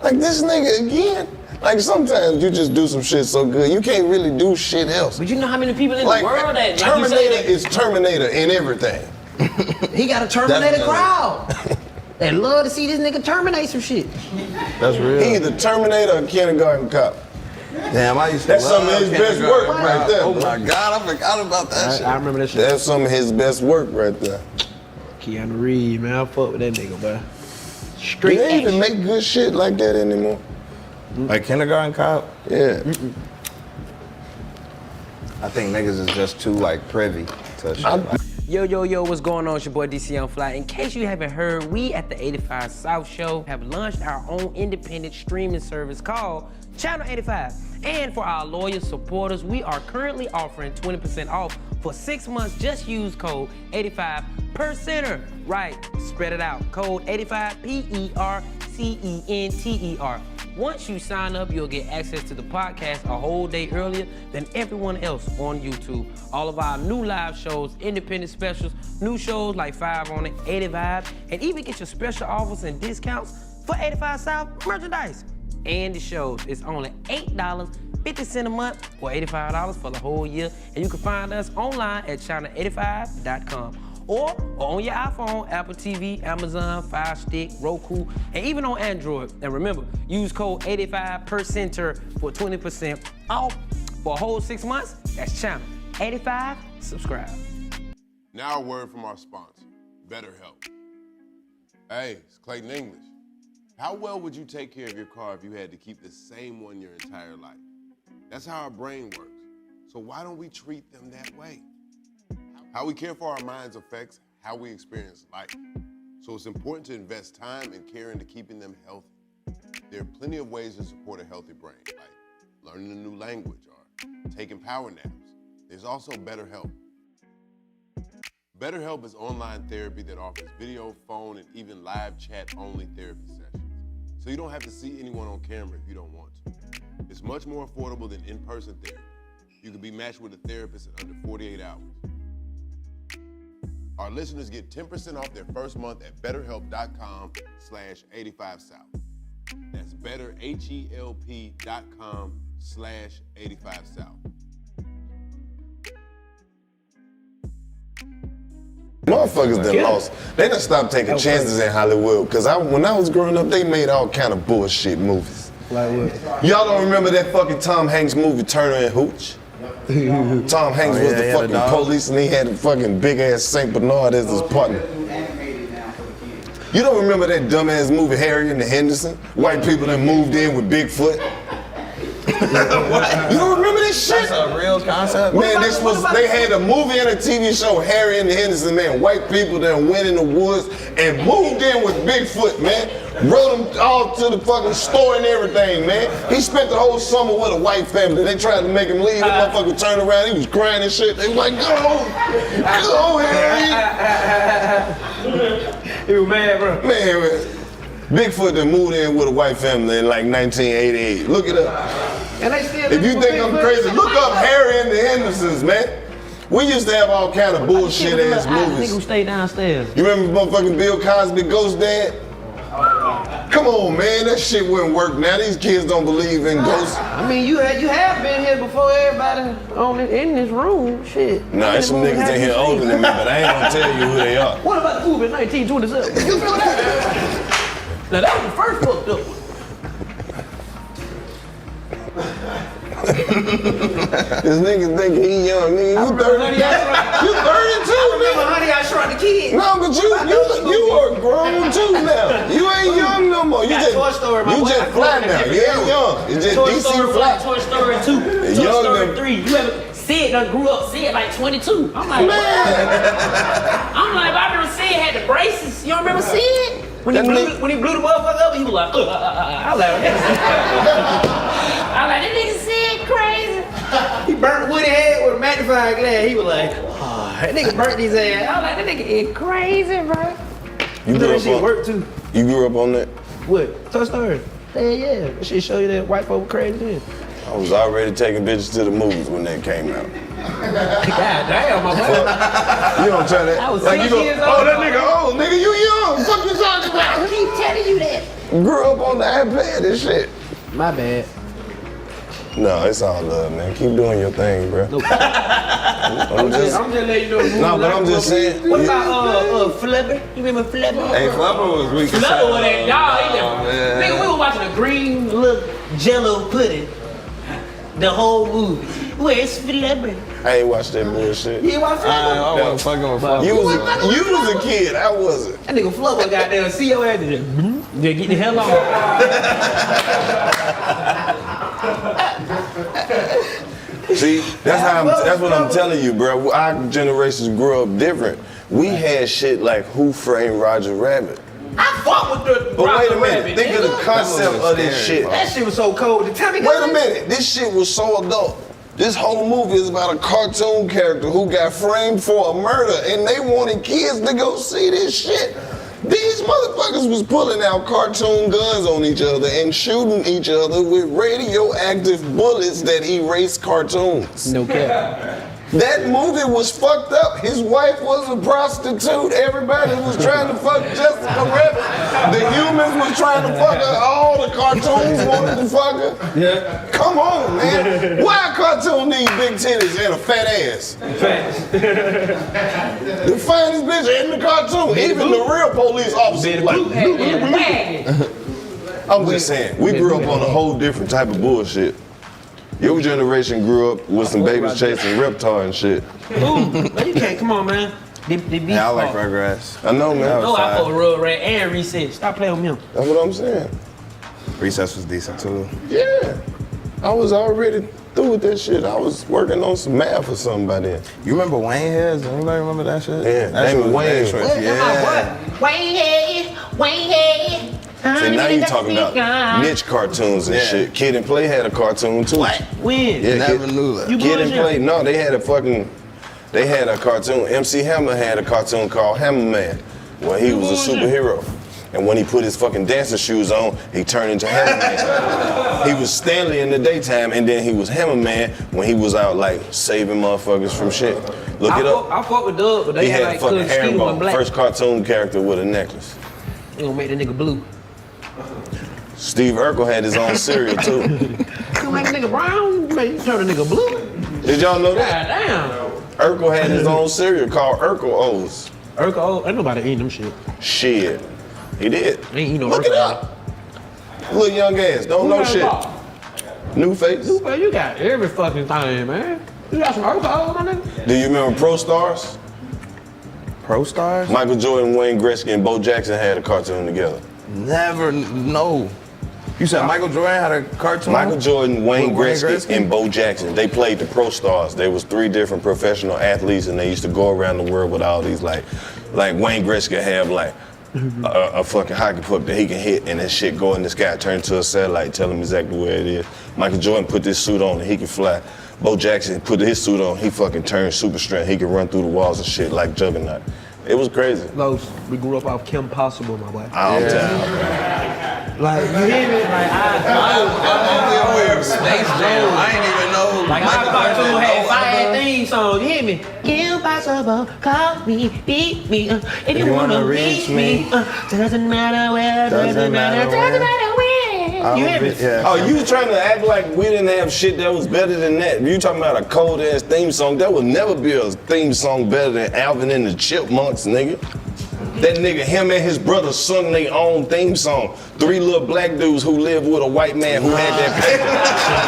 Like this nigga again. Like sometimes you just do some shit so good, you can't really do shit else. But you know how many people in like, the world that Terminator is Terminator in everything. He got a Terminator crowd. They love to see this nigga terminate some shit. That's real. He either Terminator or Kindergarten Cop. Damn, I used to That's love some of his best work right there. Oh my God, I forgot about that shit. I remember that shit. That's some of his best work right there. Keanu Reeves, man, I fuck with that nigga, bro. Straight they even make good shit like that anymore. Like Kindergarten Cop? Yeah. I think niggas is just too like privy to shit. Yo, what's going on? It's your boy DC on Fly. In case you haven't heard, we at the 85 South Show have launched our own independent streaming service called Channel 85. And for our loyal supporters, we are currently offering 20% off for 6 months. Just use code 85 per center. Right, spread it out. Code 85 PERCENTER. Once you sign up, you'll get access to the podcast a whole day earlier than everyone else on YouTube. All of our new live shows, independent specials, new shows like 5 on it, 85, and even get your special offers and discounts for 85 South merchandise. And the shows, it's only $8.50 a month or $85 for the whole year. And you can find us online at channel85.com. Or on your iPhone, Apple TV, Amazon, Fire Stick, Roku, and even on Android. And remember, use code 85 per center for 20% off for a whole 6 months. That's Channel 85. Subscribe. Now a word from our sponsor, BetterHelp. Hey, it's Clayton English. How well would you take care of your car if you had to keep the same one your entire life? That's how our brain works. So why don't we treat them that way? How we care for our minds affects how we experience life. So it's important to invest time and care into keeping them healthy. There are plenty of ways to support a healthy brain, like learning a new language or taking power naps. There's also BetterHelp. BetterHelp is online therapy that offers video, phone, and even live chat-only therapy sessions. So you don't have to see anyone on camera if you don't want to. It's much more affordable than in-person therapy. You can be matched with a therapist in under 48 hours. Our listeners get 10% off their first month at betterhelp.com/85south. That's betterhelp.com/85south. Motherfuckers done lost. They done stopped taking chances in Hollywood. Cause when I was growing up, they made all kind of bullshit movies. Like what? Y'all don't remember that fucking Tom Hanks movie, Turner and Hooch? Tom Hanks was the fucking police and he had a fucking big ass St. Bernard as his partner. You don't remember that dumbass movie, Harry and the Henderson? White people that moved in with Bigfoot? You don't remember this shit? That's a real concept. Man, they had a movie and a TV show, Harry and the Henderson, man. White people that went in the woods and moved in with Bigfoot, man. Rode them all to the fucking store and everything, man. He spent the whole summer with a white family. They tried to make him leave. The motherfucker turned around, he was crying and shit. They was like, go, Harry. He was mad, bro. Man, Bigfoot that moved in with a white family in like 1988. Look it up. And they still If you think I'm crazy, look up Harry and the Hendersons, man. We used to have all kind of bullshit ass movies. Nigga who stayed downstairs. You remember motherfucking Bill Cosby Ghost Dad? Come on, man, that shit wouldn't work now. These kids don't believe in ghosts. I mean, you have been here before everybody in this room. Shit. Nah, there's some niggas in here older than me, but I ain't gonna tell you who they are. What about the movie 1927? You feel that? Now that was the first fucked up one. This nigga thinking he young, nigga. You 30. You 32, nigga. Honey, I Shrunk the Kid. No, but you are grown too now. You ain't young no more. You just Toy Story, you just fly now. You ain't young. It's just Toy DC Story fly. 1, Toy Story 2, Toy Young Story them. 3. You ever Sid done grew up, Sid like 22. I'm like, I remember Sid had the braces. You don't remember Sid? When he blew the motherfucker up, he was like, I like, that nigga Sid crazy. He burnt Woody head with a magnifying glass. He was like, that nigga burnt his ass. I was like, that nigga is crazy, bro. You That shit work too. You grew up on that? What? Toy Story? Yeah. That shit show you that white folk crazy then. I was already taking bitches to the movies when that came out. God damn, my boy. You don't try that. I was like 6 you go, years oh, old. that nigga old. Nigga, you young. Fuck you talking about? I keep telling you that. Grew up on the iPad and shit. My bad. No, it's all love, man. Keep doing your thing, bro. I'm just letting you know. No, but I'm just saying. What about Flubber? You remember Flubber? Hey, Flubber was weak. Flubber was that dog. Nigga, we were watching a green little Jello pudding the whole movie. Where's Flubber? I ain't watched that bullshit. You ain't watch Flubber? I wasn't fucking with Flubber. You was a kid. I wasn't. That nigga Flubber got there. See your ass. Just get the hell on. See, that's what I'm telling you, bro. Our generations grew up different. We had shit like Who Framed Roger Rabbit. I fought with the But wait a Roger minute, Rabbit, think of the nigga. concept of this shit. That shit was so cold. The time Wait a minute, this shit was so adult. This whole movie is about a cartoon character who got framed for a murder, and they wanted kids to go see this shit. These motherfuckers was pulling out cartoon guns on each other and shooting each other with radioactive bullets that erase cartoons. No cap. That movie was fucked up. His wife was a prostitute. Everybody was trying to fuck Jessica Rabbit. The humans was trying to fuck her. All the cartoons wanted to fuck her. Yeah. Come on, man. Why a cartoon need big titties and a fat ass? The finest bitch in the cartoon. Even the real police officer like. I'm just saying, we grew up on a whole different type of bullshit. Your generation grew up with some babies chasing Reptar and shit. Ooh, you can't, come on, man. The beef Yeah, I like part. Rugrats. I know, man. No, I fuck with Rugrat and Reset. Stop playing with him. That's what I'm saying. Recess was decent too. Yeah. I was already through with that shit. I was working on some math or something by then. You remember Wayne Heads? Anybody remember that shit? Yeah, that name shit it was Wayne. mad short. What? Yeah. Wayne. See, now you talking about niche cartoons and Yeah. shit. Kid and Play had a cartoon too. What? When? Yeah, Never Kid, knew that. You Kid and bullshit. Play. No, they had a cartoon. MC Hammer had a cartoon called Hammer Man, where he was a superhero. And when he put his fucking dancing shoes on, he turned into Hammer Man. He was Stanley in the daytime, and then he was Hammer Man when he was out like saving motherfuckers from shit. Look it up. I fuck with Doug, but they He had had a like fucking Cuz Skeeter and herringbone. Black. First cartoon character with a necklace. They gonna make the nigga blue. Steve Urkel had his own cereal too. You make a nigga brown, you turn a nigga blue. Did y'all know God that? damn. Urkel had his own cereal called Urkel O's. Urkel, ain't nobody eating them shit. Shit. He did. Ain't eating no Look Urkel. it up. Little young ass, don't know shit. New face. Well, you got every fucking thing, man. You got some Urkel, my nigga? Do you remember Pro Stars? Pro Stars? Michael Jordan, Wayne Gretzky, and Bo Jackson had a cartoon together. Never know. You said Michael Jordan had a cartoon? Michael Jordan, Wayne With Gretzky, and Bo Jackson. They played the Pro Stars. They was 3 different professional athletes, and they used to go around the world with all these like Wayne Gretzky have like a fucking hockey puck that he can hit, and that shit go in the sky, turn into a satellite, tell him exactly where it is. Michael Jordan put this suit on and he can fly. Bo Jackson put his suit on, he fucking turned super strength. He can run through the walls and shit like Juggernaut. It was crazy. Los, we grew up off Kim Possible, my boy. I'm down. Like, you hear me? Like, I'm only aware of Space Jam. I ain't even know. Like, our cartoon had 5 theme songs, you hear me? Kim Possible, call me, beat me, if you wanna reach me. Doesn't matter where, doesn't matter when. You hear me? Yeah. Oh, you trying to act like we didn't have shit that was better than that. You talking about a cold ass theme song. There will never be a theme song better than Alvin and the Chipmunks, nigga. That nigga, him and his brother sung their own theme song. 3 little black dudes who lived with a white man who had that paper.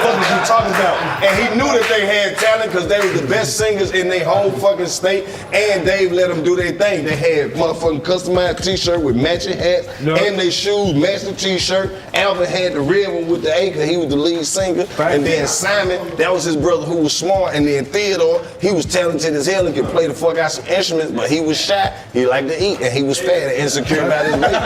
What was you talking about? And he knew that they had talent because they were the best singers in their whole fucking state. And Dave let them do their thing. They had motherfucking customized t-shirt with matching hats and their shoes matched the t-shirt. Alvin had the red one with the A because he was the lead singer. And then Simon, that was his brother who was smart. And then Theodore, he was talented as hell and could play the fuck out some instruments, but he was shy. He liked to eat and he was fat and insecure about his weight.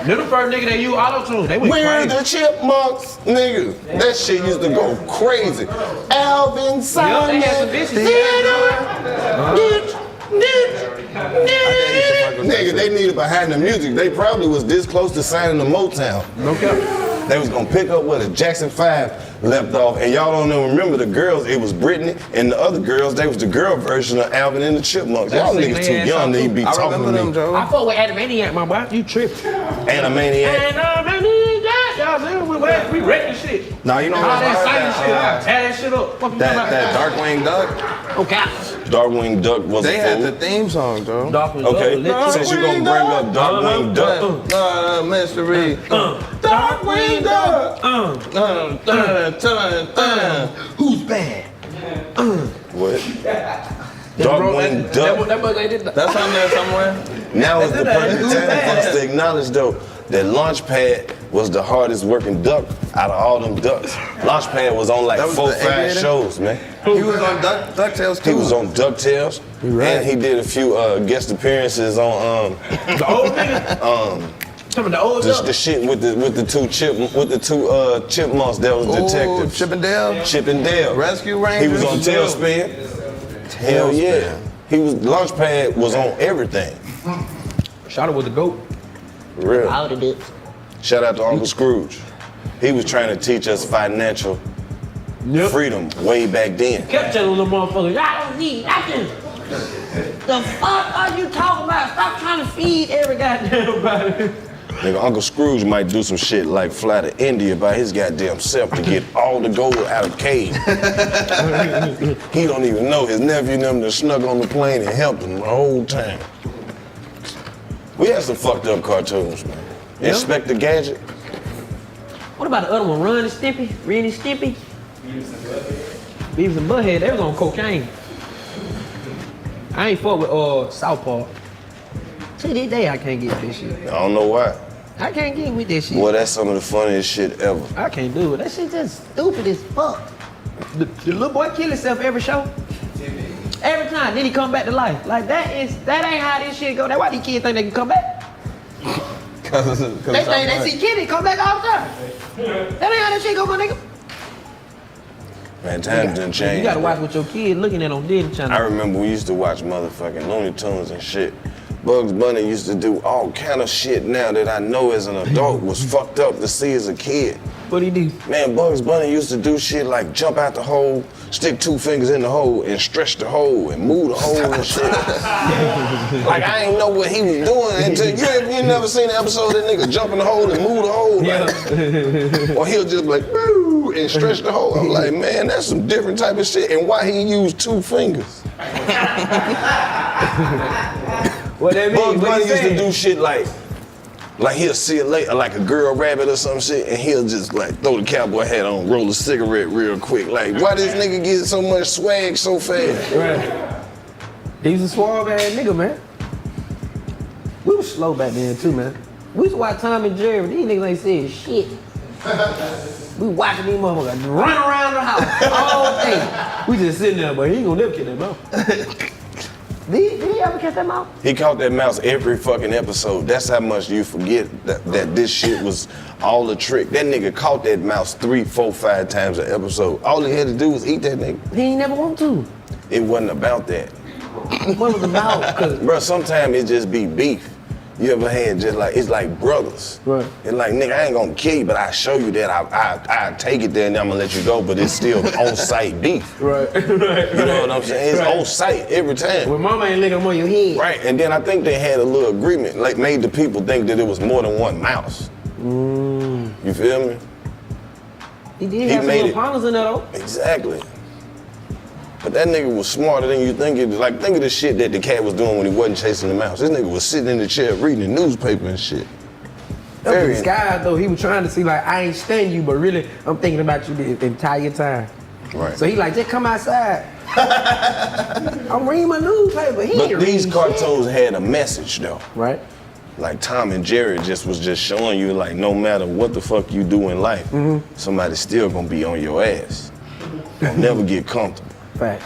They're the first nigga that use auto-tune. They went We're crazy. the Chipmunks, nigga. That shit used to go crazy. Alvin, Simon, they had some bitches. Nigga, they needed behind the music. They probably was this close to signing the Motown. No cap. They was gonna pick up where the Jackson 5 left off, and y'all don't even remember the girls. It was Brittany, and the other girls, they was the girl version of Alvin and the Chipmunks. Y'all That's niggas sick, too man. young to be I talking remember to them, me. Joe. I fuck with Animaniac, my boy. You tripping. Animaniac. Animaniac, y'all see, we wrecking shit. Nah, you know All what that about singing shit, I tear that shit up. What you talking about? that Darkwing Duck? Okay. Darkwing Duck was They a had fool. the theme song, Joe. Dolphins, Okay, Dolphins, since you gonna bring up Darkwing Duck, Mystery. Darkwing Duck. Who's bad? what? Darkwing Duck. That boy, they did that. That's on there somewhere. Now is the perfect Who's time for bad? us to acknowledge though that Launchpad was the hardest working duck out of all them ducks. Launchpad was on like That was 4 or the 5 aviator? shows, man. He was on DuckTales too. He was on DuckTales, and he did a few guest appearances on The old nigga? Some of the old the duck. shit with the two chipmunks that was detectives. Chip and Dale. Chip and Dale. Rescue He Rangers. was on Tailspin. Hell yeah. He was Launchpad was on everything. Shot it with the goat. For real. Out of it. Shout out to Uncle Scrooge. He was trying to teach us financial freedom way back then. Kept telling them motherfuckers, I don't need nothing. The fuck are you talking about? Stop trying to feed every goddamn body. Nigga, Uncle Scrooge might do some shit like fly to India by his goddamn self to get all the gold out of cave. He don't even know his nephew and them that snuck on the plane and helped him the whole time. We had some fucked up cartoons, man. Yeah. Inspector Gadget. What about the other one? Ren and Stimpy? Beavis and Butthead, they was on cocaine. I I ain't fuck with Southpaw. To this day, I can't get this shit. I don't know why. I can't get with this shit. Boy, that's some of the funniest shit ever. I can't do it. That shit just stupid as fuck. The little boy kill himself every show. Every time, then he come back to life. Like that ain't how this shit go. That's why these kids think they can come back. Cause They think they see kids, they come back all the time. That ain't how that shit go, my nigga. Man, times done changed. You gotta watch what your kid looking at on Disney Channel. I remember we used to watch motherfucking Looney Tunes and shit. Bugs Bunny used to do all kind of shit now that I know as an adult was fucked up to see as a kid. What'd he do? Man, Bugs Bunny used to do shit like jump out the hole, stick 2 fingers in the hole, and stretch the hole and move the hole and shit. Like I ain't know what he was doing until you never seen an episode of that nigga jump in the hole and move the hole. Like, or he'll just be like, boo, and stretch the hole. I'm like, man, that's some different type of shit. And why he used 2 fingers? What that mean? Bugs Bunny used to do shit like he'll see it later, like a girl rabbit or some shit, and he'll just like throw the cowboy hat on, roll a cigarette real quick. Like, why this nigga get so much swag so fast? Right. He's a suave ass nigga, man. We was slow back then too, man. We used to watch Tom and Jerry, these niggas ain't saying shit. We watching these motherfuckers run around the house all day. We just sitting there, but he ain't gonna never kill that mouse. Did he ever catch that mouse? He caught that mouse every fucking episode. That's how much you forget that this shit was all a trick. That nigga caught that mouse 3, 4, 5 times an episode. All he had to do was eat that nigga. He ain't never want to. It wasn't about that. What was it about? Bro, sometimes it just be beef. You ever had just like, it's like brothers. Right. It's like, nigga, I ain't gonna kill you, but I show you that I take it there and I'm gonna let you go, but it's still on-site beef. Right. You know what I'm saying? It's on site every time. When mama ain't licking on your head. Right, and then I think they had a little agreement, like made the people think that it was more than one mouse. You feel me? He did have some little partners in there though. Exactly. But that nigga was smarter than you think. Like, think of the shit that the cat was doing when he wasn't chasing the mouse. This nigga was sitting in the chair reading the newspaper and shit. Up in the sky though, he was trying to see like, I ain't stunning you, but really, I'm thinking about you the entire time. Right. So he like, just come outside. I'm reading my newspaper. But these cartoons had a message though. Right. Like Tom and Jerry was just showing you like, no matter what the fuck you do in life, somebody's still gonna be on your ass. You'll never get comfortable. Fact.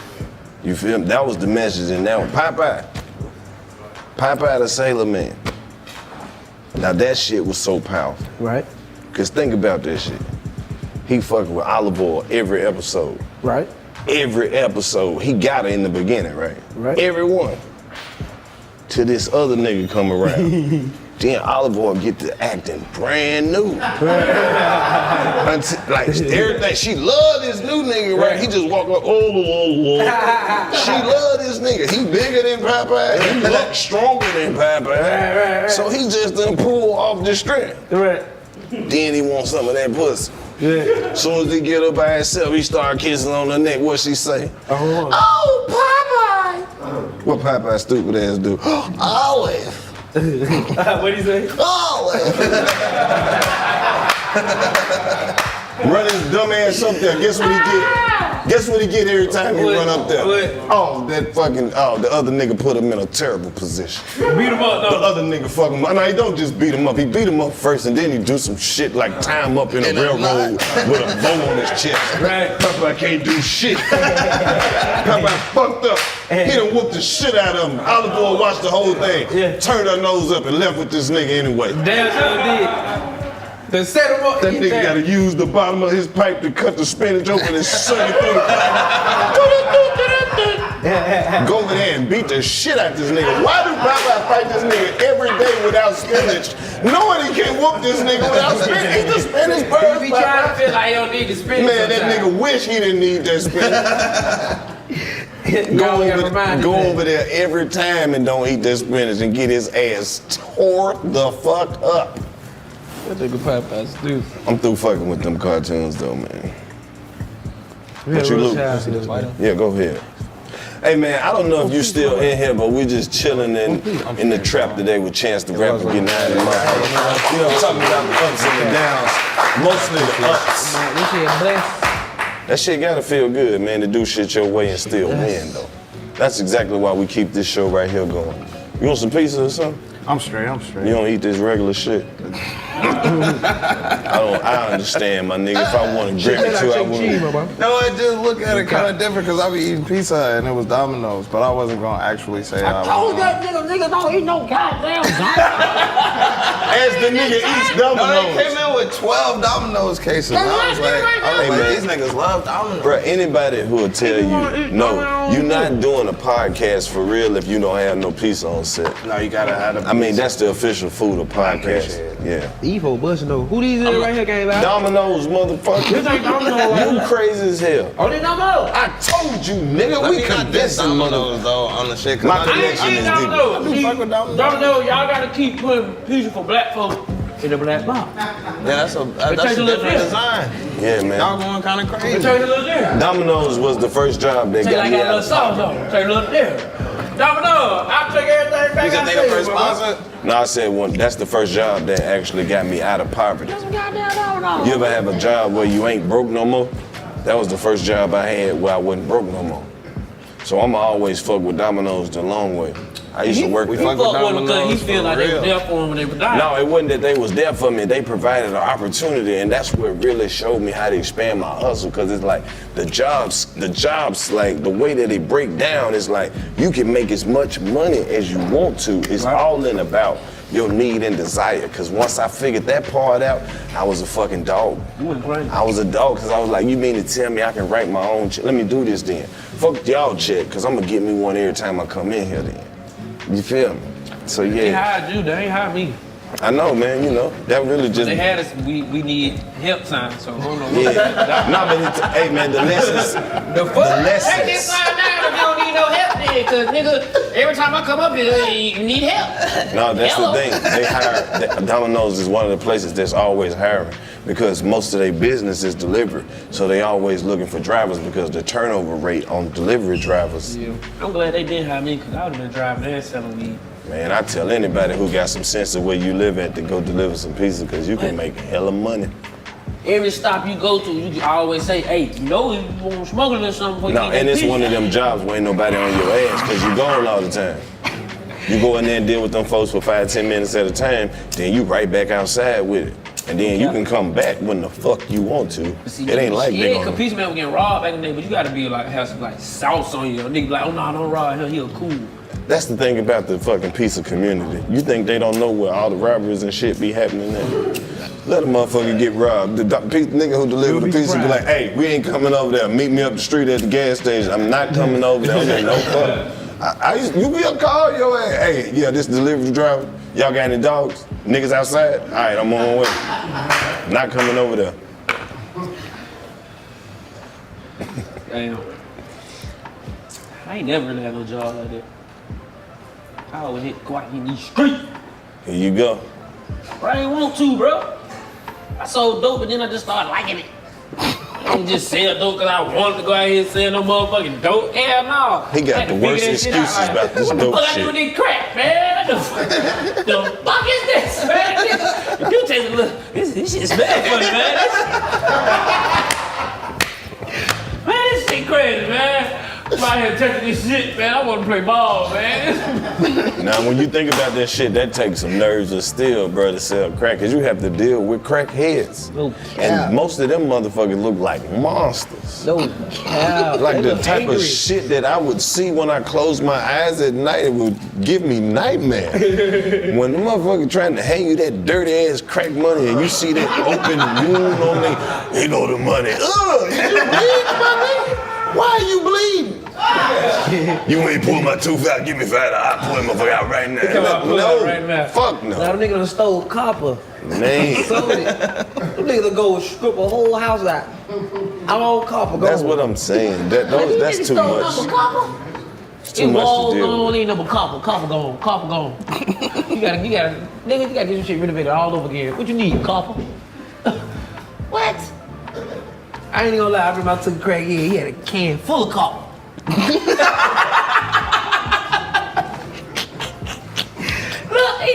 You feel me? That was the message in that one. Popeye the Sailor Man. Now that shit was so powerful. Right. Cause think about that shit. He fucking with olive oil every episode. Right. Every episode. He got it in the beginning, right? Right. Every one. Till this other nigga come around. Then olive oil get to acting brand new. Like everything, she love this new nigga, right? He just walk up, oh. She love this nigga. He bigger than Popeye. He look stronger than Popeye. Right. So he just done pull off the strength. Right. Then he want some of that pussy. Yeah. Soon as he get up by himself, he start kissing on the neck. What she say? Oh, Popeye. What Popeye stupid ass do? Olive. What'd he say? Olive. Run his dumb ass up there. Guess what he get? Guess what he get every time he run up there? Oh, the other nigga put him in a terrible position. Beat him up, The other nigga fuck him up. No, he don't just beat him up. He beat him up first and then he do some shit like tie him up in a railroad with a bow on his chest. Right. Popeye can't do shit. Popeye fucked up. He done whooped the shit out of him. Olive Oil watched the whole thing. Yeah. Turned her nose up and left with this nigga anyway. Damn sure did. Then set him up. That nigga gotta use the bottom of his pipe to cut the spinach open and suck it through. Go over there and beat the shit out this nigga. Why do Popeye fight this nigga every day without spinach, knowing he can't whoop this nigga without spinach? Eat the spinach first. He be trying to feel like he don't need the spinach. Man, that nigga wish he didn't need that spinach. Go over there every time and don't eat that spinach and get his ass tore the fuck up. That nigga Popeye's stupid. I'm through fucking with them cartoons though, man. What you look? Yeah, go ahead. Hey man, I don't know if you still in here, but we just chilling in the trap today with Chance the Rapper getting out of the motherfucker. You know, talking about the ups and the downs, mostly the ups. This shit blessed. That shit gotta feel good, man, to do shit your way and still win though. That's exactly why we keep this show right here going. You want some pizza or something? I'm straight. You don't eat this regular shit? I understand, my nigga. If I want to grip it too, I wouldn't. No, I just look at it kind of different because I be eating Pizza Hut and it was Domino's, but I wasn't gonna actually say I told that nigga don't eat no goddamn Domino's. As the nigga eats Domino's. No, they came in with 12 Domino's cases. I was like, these niggas love Domino's. Bro, anybody who will tell you, no, you're not doing a podcast for real if you don't have no pizza on set. No, you gotta have the I mean, that's the official food of podcast. Yeah. Evo busting though. Who these is right here came out? Domino's, motherfucker. This ain't Domino's. You crazy as hell. Oh, they Domino's. I told you, nigga. We not this convincing Domino's though on the shit. My I ain't connection seen is Domino's. deep. See, fuck with Domino's. Domino's, y'all gotta keep putting pizza for black folks in the black box. Yeah, that's a tastes a little different different. design. Yeah, man. Y'all going kind of It crazy. tastes a little different. Domino's was the first job that Taste got like me got a out little of sauce on it. Taste a little different. Domino's, I'll take everything back. You said they the first sponsor? No, I said that's the first job that actually got me out of poverty. You ever have a job where you ain't broke no more? That was the first job I had where I wasn't broke no more. So I'ma always fuck with Domino's the long way. I used to work He there. fucked with him because he feel like they were there for him when they were dying. No, it wasn't that they was there for me. They provided an opportunity, and that's what really showed me how to expand my hustle. Cause it's like the jobs, like the way that they break down is like you can make as much money as you want to. It's all in about your need and desire. Cause once I figured that part out, I was a fucking dog. You went crazy. I was a dog because I was like, you mean to tell me I can write my own check? Let me do this then. Fuck y'all check, cause I'm gonna get me one every time I come in here then. You feel me? So yeah. They hired you, they ain't hired me. I know, man, you know, that really just... They had us, we need help sign, so I don't know what Yeah. No, but hey, man, the lessons... The lessons. Hey, just find out if you don't need no help then, cause nigga, every time I come up here, you need help. No, that's Hello. the thing. They hire... Domino's is one of the places that's always hiring because most of their business is delivery. So they always looking for drivers because the turnover rate on delivery drivers... Yeah. I'm glad they did hire me, cause I would've been driving and selling weed. Man, I tell anybody who got some sense of where you live at to go deliver some pizza because you can make hella money. Every stop you go to, you can always say, hey, you know you want smoking or something before you No, get and that it's pizza. one of them jobs where ain't nobody on your ass because you gone all the time. You go in there and deal with them folks for 5-10 minutes at a time, then you right back outside with it. And then you can come back when the fuck you want to. See, It ain't like they yeah, cause gonna... pizza man was getting robbed back in the day, but you gotta be like, have some like sauce on you. Nigga be like, oh no, don't rob him, he'll cool. That's the thing about the fucking pizza community. You think they don't know where all the robberies and shit be happening there? Let a motherfucker get robbed. The nigga who delivered the pizza be like, hey, we ain't coming over there. Meet me up the street at the gas station. I'm not coming over there. I'm getting no fuck. You be up, call your ass. Hey, yeah, this delivery driver. Y'all got any dogs? Niggas outside? All right, I'm on my way. Not coming over there. Damn. I ain't never really had no job like that. I always go out in these streets. Here you go. But I ain't want to, bro. I sold dope, but then I just started liking it. I didn't just sell dope because I wanted to go out here and sell no motherfucking dope. Hell no. He got the worst excuses about this dope What the fuck I do shit. with this crack, man? The fuck is this, man? If you taste a little, this shit's bad for me, man. Man, this shit crazy, man. I'm out here touching this shit, man. I want to play ball, man. Now, when you think about that shit, that takes some nerves of steel, bro, to sell crack, because you have to deal with crackheads. No cap. And most of them motherfuckers look like monsters. No cap. Like They the look type angry. of shit that I would see when I close my eyes at night, it would give me nightmares. When the motherfucker trying to hang you that dirty ass crack money and you see that open wound on me, here go the money. Ugh, you bleed, my nigga? Why are you bleeding? You ain't pull my tooth out, give me $5. I'll pull my motherfucker out right now. Come on, pull it out right now. Fuck Now no. them niggas done stole copper. Man. Sold it. Them niggas go strip a whole house out. All copper. That's what I'm saying. That's too much. Copper? It's too much to deal don't with. need no more copper. Copper gone. Copper gone. you gotta, nigga, you gotta get your shit renovated all over again. What you need? Copper? What? I ain't gonna lie, I remember I took Craig here, he had a can full of copper. Look, he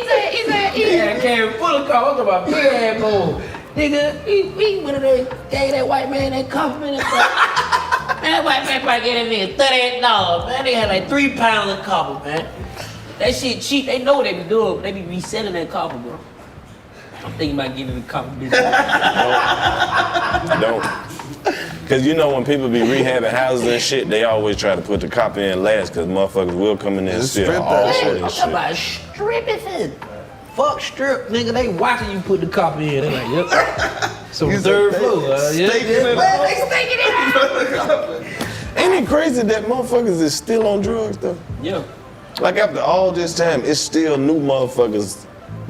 had a can full of copper. I'm talking about big ass gold. Nigga, he went in there, gave that white man that copper, man. Man, that white get that nigga $38, man. They had like 3 pounds of copper, man. That shit cheap. They know what they be doing. They be reselling that copper, bro. I'm thinking about getting in the copper business. Don't. Cause you know when people be rehabbing houses and shit, they always try to put the copper in last, cause motherfuckers will come in there and steal all shit and I'm talking about stripping shit. Fuck strip, nigga. They watching you put the copper in. They like, yep. So third floor. Yeah. They staking it out. Ain't it crazy that motherfuckers is still on drugs though? Yeah. Like after all this time, it's still new motherfuckers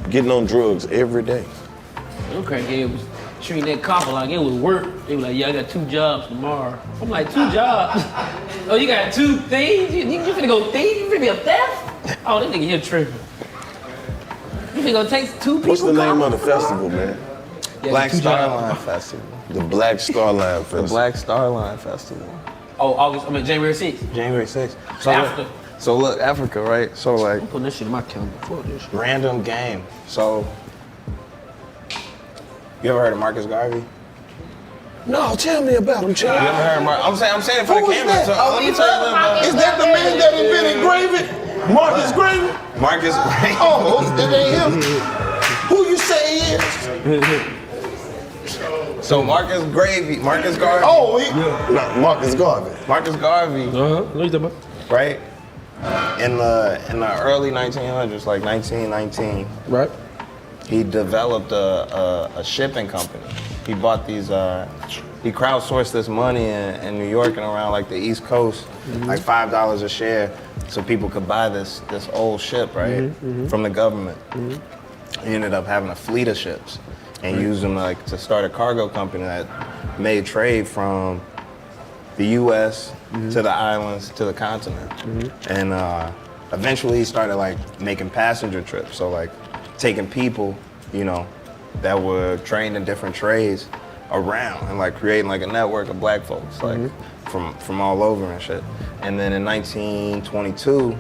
getting on drugs every day. Them crackheads was treating that copper like it was work. They were like, yeah, I got 2 jobs tomorrow. I'm like, 2 jobs? Oh, you got 2 things? You finna go thief? You finna be a theft? Oh, that nigga here tripping. You finna go take 2 people? What's the name of the festival, man? Yeah, Black 2 Star jobs. Line Festival. The Black Star Line Festival. The Black Star Line Festival. Oh, January 6th. January 6th. So look, Africa, right? So like, I'm putting that shit in my calendar before this. random game. So, you ever heard of Marcus Garvey? No, tell me about him, You child. ever heard of Marcus? I'm saying it for Who the is camera. that? So, let me tell you a little about Is that the man that invented gravy? Marcus Gravy? Marcus Garvey. Oh, it ain't him. Who you say he is? So Marcus Garvey. Oh, no, Marcus Garvey. Marcus Garvey, What you talking about? right? In the early 1900s, like 1919, Right. he developed a shipping company. He bought these, he crowdsourced this money in New York and around like the East Coast, like $5 a share, so people could buy this old ship, right, from the government. He ended up having a fleet of ships and used them like to start a cargo company that made trade from the U.S. to the islands to the continent. And eventually he started like making passenger trips, so like taking people, you know, that were trained in different trades around and like creating like a network of black folks like from all over and shit. And then in 1922,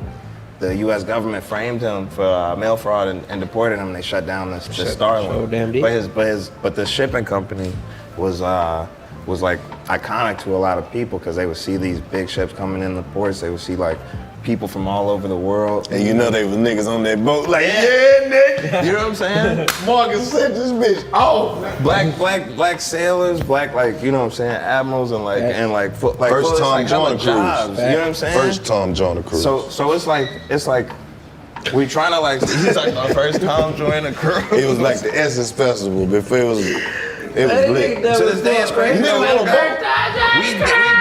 the U.S. government framed him for mail fraud and deported him. And they shut down this Starling. so damn deep. But the shipping company was like iconic to a lot of people because they would see these big ships coming in the ports. They would see like people from all over the world. And you know they was niggas on that boat like, yeah, nigga. You know what I'm saying? Marcus set this bitch off. Black sailors, black like, you know what I'm saying, admirals and like First Tom like Joyner hella jobs, cruise. you know what I'm saying? First Tom Joyner cruise. So it's like we trying to like he's like the first Tom Joyner cruise. It was like the Essence Festival before it was lit. To this day it's crazy. Niggas on a boat. We need a boat.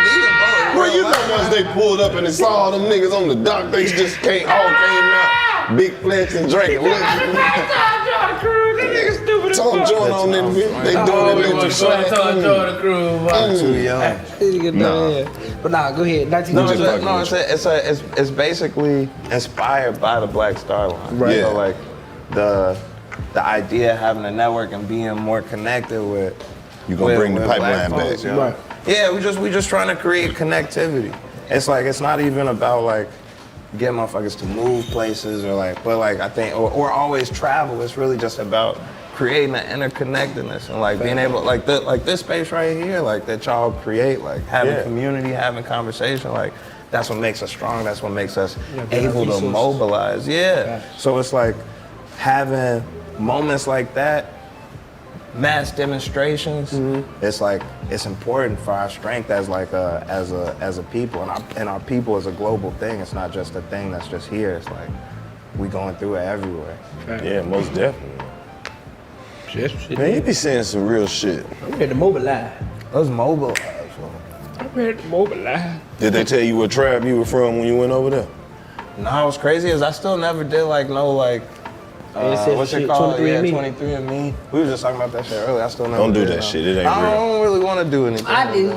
Bro, you know once they pulled up and they saw all them niggas on the dock, they just came out, big flex and drinking. Tom Joyner on that bitch. They doing that little shit. Tom Joyner crew. I'm too young. No. But nah, go ahead. 1900s. It's basically inspired by the Black Star Line. Right. So like the idea of having a network and being more connected with You gonna bring the with pipeline black folks, back. you know? Right. Yeah, we just trying to create connectivity. It's like it's not even about like getting motherfuckers to move places or like, but like I think or always travel. It's really just about creating an interconnectedness and like being able like this space right here, like that y'all create, like having community, having conversation, like that's what makes us strong. That's what makes us able to mobilize. Yeah. So it's like having moments like that, mass demonstrations. It's like it's important for our strength as like as a people, and our people is a global thing. It's not just a thing that's just here. It's like we going through it everywhere. Yeah, most definitely. Shit. Man, you be saying some real shit. I'm ready to mobilize. Let's mobilize. I'm ready to mobilize. Did they tell you what tribe you were from when you went over there? No, what's crazy is I still never did like no like what's it called? 23andMe. We were just talking about that shit earlier. I still never Don't do did that shit. It ain't real. I don't really want to do anything. I do.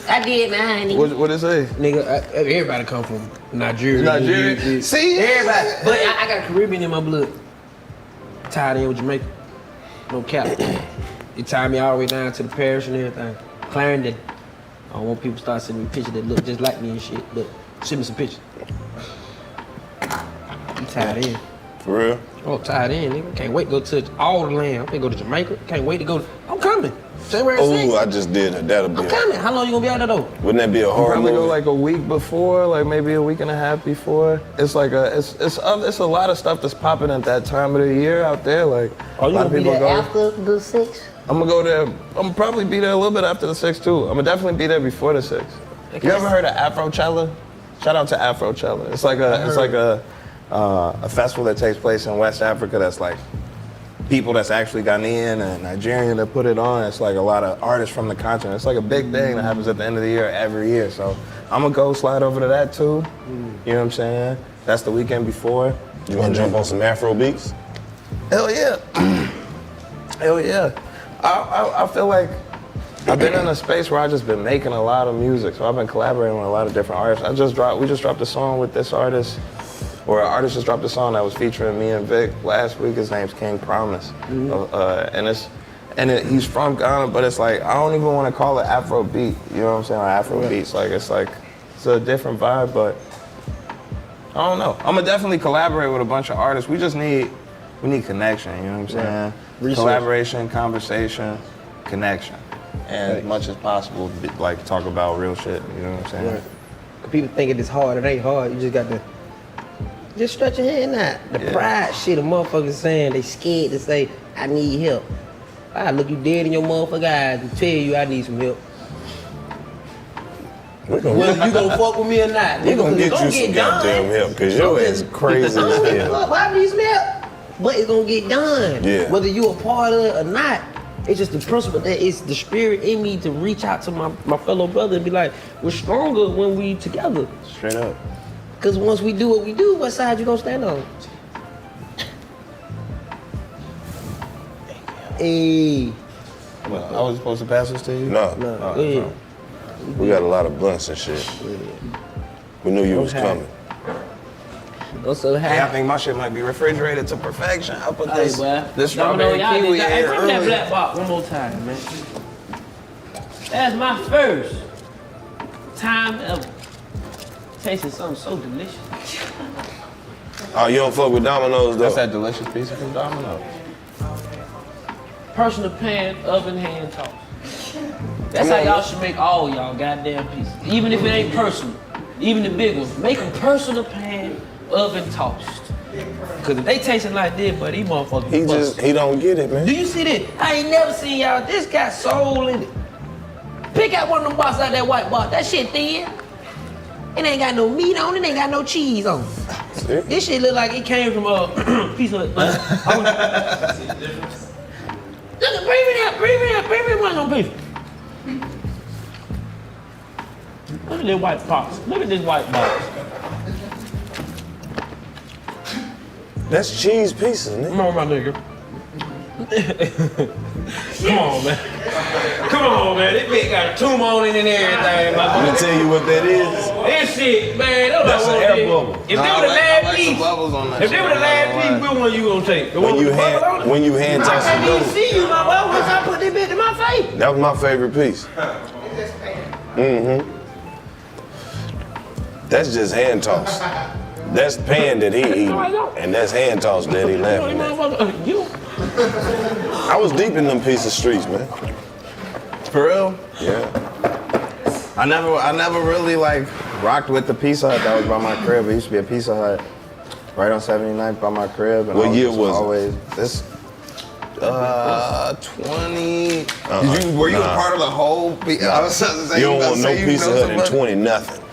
I did mine. What it say? Nigga, everybody come from Nigeria. Nigeria. See? Everybody. But I got Caribbean in my blood. Tied in with Jamaica. No cap. It tied me all the way down to the parish and everything. Clarendon. I don't want people to start sending me pictures that look just like me and shit, but send me some pictures. I'm tied in. For real? Oh, tied in, nigga. Can't wait to go to all the land. I'm gonna go to Jamaica. Can't wait to go. I'm coming. January 6th? Oh, I just did it. That'll be. I'm coming. How long you gonna be out there though? Wouldn't that be a hard Probably movie? go like a week before, like maybe a week and a half before. It's like it's a lot of stuff that's popping at that time of the year out there. Like Are a you lot gonna of be people there go. after the 6th? I'm gonna go there. I'm gonna probably be there a little bit after the 6th too. I'm gonna definitely be there before the 6th. You ever heard of Afrochella? Shout out to Afrochella. It's like a festival that takes place in West Africa. That's like people that's actually Ghanaian and Nigerian that put it on. It's like a lot of artists from the continent. It's like a big thing that happens at the end of the year every year. So I'm gonna go slide over to that too. You know what I'm saying? That's the weekend before. You wanna jump on some Afro beats? Hell yeah. Hell yeah. I feel like I've been in a space where I've just been making a lot of music. So I've been collaborating with a lot of different artists. We just dropped a song with this artist, or an artist just dropped a song that was featuring me and Vic last week. His name's King Promise. He's from Ghana, but it's like, I don't even want to call it Afro beat. You know what I'm saying? Like Afro beats, it's a different vibe, but I don't know. I'm gonna definitely collaborate with a bunch of artists. We need connection, you know what I'm saying? Research. Collaboration, conversation, connection. And as much as possible, like talk about real shit, you know what I'm saying? Right. People thinking it's hard, it ain't hard. You just got to just stretch your hand out. The pride shit, a motherfucker saying they scared to say, I need help. I look you dead in your motherfucker eyes and tell you I need some help. Whether you gonna fuck with me or not. We're gonna get you some goddamn help, cause your ass is crazy as hell. Why need some help? But it's gonna get done. Yeah. Whether you a part of it or not. It's just the principle that it's the spirit in me to reach out to my fellow brother and be like, we're stronger when we together. Straight up. Cause once we do what we do, what side you gonna stand on? Hey. Well, I was supposed to pass this to you? No, No, go ahead. we got a lot of blunts and shit. We knew you was coming. I'm so Hey, I happy. think my shit might be refrigerated to perfection. I'll put Hey, this boy. strawberry Y'all kiwi hey, in bring that early. black box one more time, man. That's my first time ever tasting something so delicious. Oh, you don't fuck with Domino's though? That's that delicious pizza from Domino's. Personal pan, oven, hand toss. That's how y'all should make all y'all goddamn pieces. Even if it ain't personal, even the big ones, make them personal pan, oven tossed. Cause if they tasting like this, but these motherfuckers He don't get it, man. Do you see this? I ain't never seen y'all. This got soul in it. Pick out one of them boxes out that white box. That shit thin. It ain't got no meat on it. Ain't got no cheese on it. See? This shit look like it came from a piece of. Look, bring me one of them pieces. Look at this white box. Look at this white box. That's cheese pieces, nigga. Come on, my nigga. Come on, man. Come on, man. This bitch got a tumor on it and everything, my Let me boy. tell you what that is. This shit, man, That's an air bubble. If they were the last piece, bubbles on that if they were the last piece, which one you gonna take? The one When with you the bubble on it? when you hand toss I the can't even dough. see you, my boy. Once I put this bitch in my face. That was my favorite piece. Mm-hmm. That's just hand toss. That's pan that he eat, and that's hand toss that he laughing at. You. I was deep in them piece of streets, man. For real? Yeah. I never really like rocked with the Pizza Hut that was by my crib. It used to be a Pizza Hut right on 79th by my crib. And What I year just was it? always, this 20. Were you a part of the whole? I was about to say, You don't about want to no say you Pizza know Hut in somebody. 20 nothing.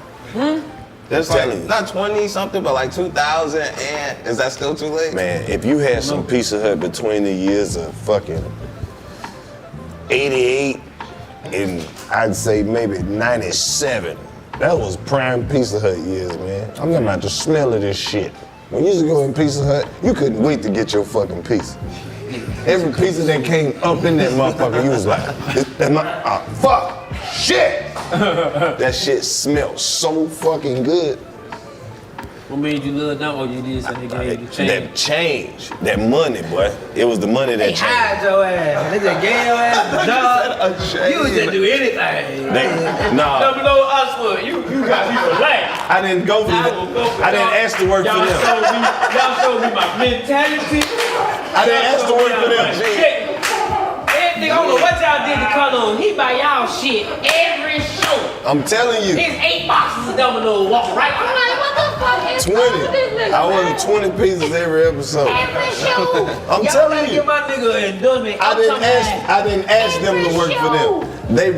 There's I'm telling like you. not 20 something, but like 2000. And is that still too late? Man, if you had some Pizza Hut between the years of fucking 88 and I'd say maybe 97, that was prime Pizza Hut years, man. I'm talking about the smell of this shit. When you used to go in Pizza Hut, you couldn't wait to get your fucking pizza. Every pizza that came up in that motherfucker, you was like, fuck, shit! That shit smelled so fucking good. What made you love them or you did say they gave you the change? That change, that money, boy. It was the money that They changed. hide your ass. They just gave your ass the job. You would just do anything. Nah, Double O Oxford, you got me relaxed. I didn't go for that. I didn't ask to work for them. Y'all showed me my mentality. I didn't ask to work for them. Shit. nigga, I don't know what y'all did to Karlous. He buy y'all shit every show. I'm telling you. It's 8 boxes of Domino walk right. I'm like, what the fuck is 20. this nigga, I man? ordered 20 pieces every episode. Every show. I'm y'all telling gotta you. give my nigga an endorsement. I didn't ask them to work for them. They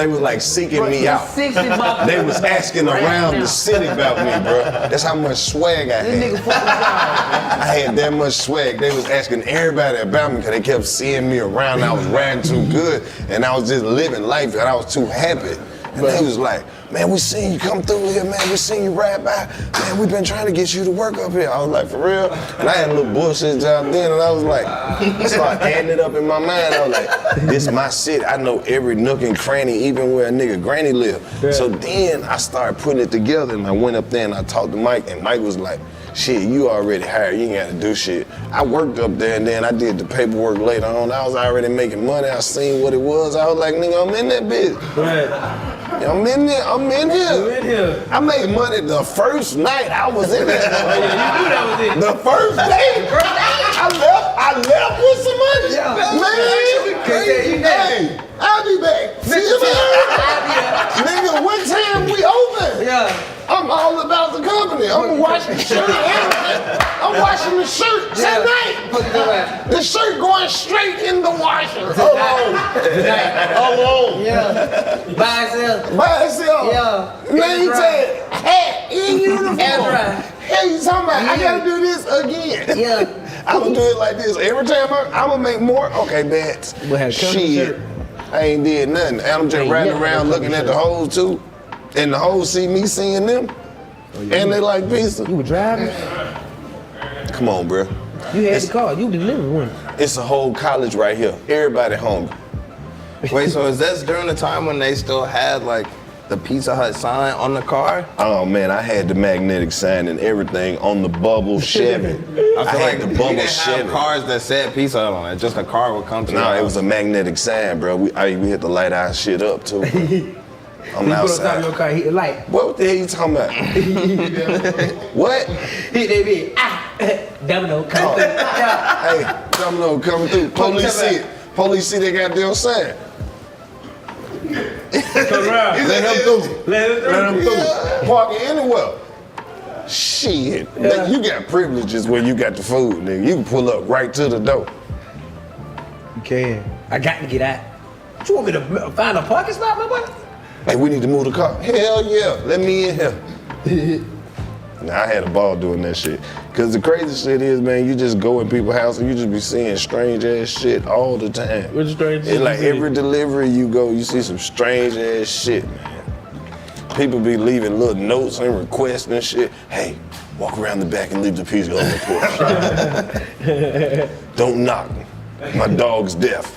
was like seeking me out. 60 bucks. They was asking around the city about me, bro. That's how much swag I This had. nigga fuck with y'all. I had that much swag. They was asking everybody about me because they kept seeing me around. I was riding too good, and I was just living life, and I was too happy. And they was like, man, we seen you come through here, man. We seen you ride by. Man, we been trying to get you to work up here. I was like, for real? And I had a little bullshit job then, and I was like, I started adding it up in my mind. I was like, this my city. I know every nook and cranny, even where a nigga granny live. Yeah. So then I started putting it together, and I went up there and I talked to Mike, and Mike was like, shit, you already hired, you ain't gotta do shit. I worked up there and then I did the paperwork later on. I was already making money, I seen what it was. I was like, nigga, I'm in that bitch. Right. I'm in there, I'm in here. I made money the first night I was in there. You knew that was it. The first day. I left with some money. Yeah. Man, hey, I'll be back. See you later. Nigga, what time we open? Yeah. I'm all about the company. I'm washing the shirt and everything. I'm washing the shirt tonight. The shirt going straight in the washer. Alone. Yeah. By itself. By itself. Yeah. Name tag, hat, in uniform. Dry. Hey, you talking about, I gotta do this again. Yeah. I'm gonna do it like this. Every time I'm gonna make more. Okay, bets. Shit. I ain't did nothing. And I'm just riding around looking at the hoes too. And the hoes see me seeing them. And they like pizza. You were driving? Come on, bro. You had the car. You delivered one. It's a whole college right here. Everybody hungry. Wait, so is this during the time when they still had like the Pizza Hut sign on the car? Oh man, I had the magnetic sign and everything on the bubble Chevy. I feel had like the we bubble didn't Chevy. have cars that said Pizza Hut on it. Just a car would come to No, the it was a magnetic sign, bro. We had to light our shit up too. I'm You put on top outside. of your car, hit the light. What the hell you talking about? What? Hit that bitch. Domino, come through. Yeah. Hey, Domino coming through. Police see it. Police see that goddamn sign. Come around. Let him through. Let him through. Yeah. Parking anywhere. Shit. Yeah. You got privileges when you got the food, nigga. You can pull up right to the door. You can. I got to get out. What you want me to find a parking spot, my boy? Hey, we need to move the car. Hell yeah, let me in here. Nah, I had a ball doing that shit. Cause the crazy shit is, man, you just go in people's house and you just be seeing strange ass shit all the time. What's strange shit It's like you see? every delivery you go, you see some strange ass shit, man. People be leaving little notes and requests and shit. Hey, walk around the back and leave the pizza on the porch. Don't knock. My dog's deaf.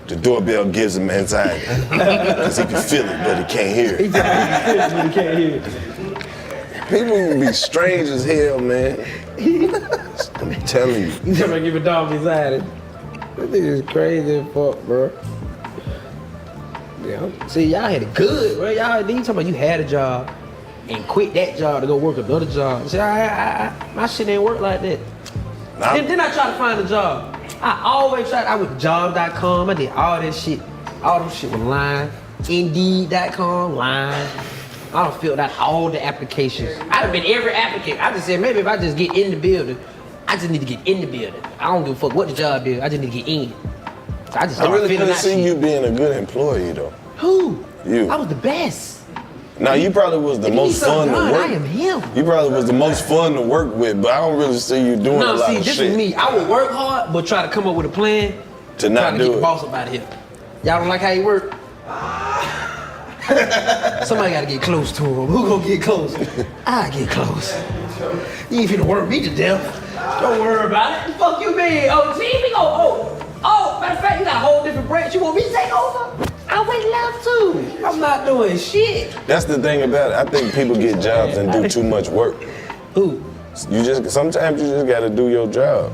The doorbell gives him anxiety because he can feel it, but he can't hear it. You can't hear. People can be strange as hell, man. I'm telling you. You never give a dog anxiety. This nigga is crazy as fuck, bro. Yeah. See, y'all had it good, bro. Y'all, then you talking about you had a job and quit that job to go work another job. See, my shit ain't work like that. Then I tried to find a job. I always tried. I went to job.com. I did all that shit. All them shit was lying. Indeed.com, lying. I done filled out all the applications. I done been every applicant. I just said, maybe if I just get in the building, I just need to get in the building. I don't give a fuck what the job is. I just need to get in. So I just I started really filling couldn't out see shit. you being a good employee, though. Who? You. I was the best. Now, you probably was the If you most need something fun to done, work I am him. You probably was the most fun to work with, but I don't really see you doing a No, lot see, of this shit. is me. I would work hard, but try to come up with a plan To not trying to do get the it. boss up out of here. Y'all don't like how he work? Somebody gotta get close to him. Who gonna get close? I get close. You ain't finna work me to death. Don't worry about it. The fuck you mean? Oh, see, we go, matter of fact, you got a whole different branch. You want me to take over? I would love to. I'm not doing shit. That's the thing about it. I think people get jobs and do too much work. Who? Sometimes you just gotta do your job.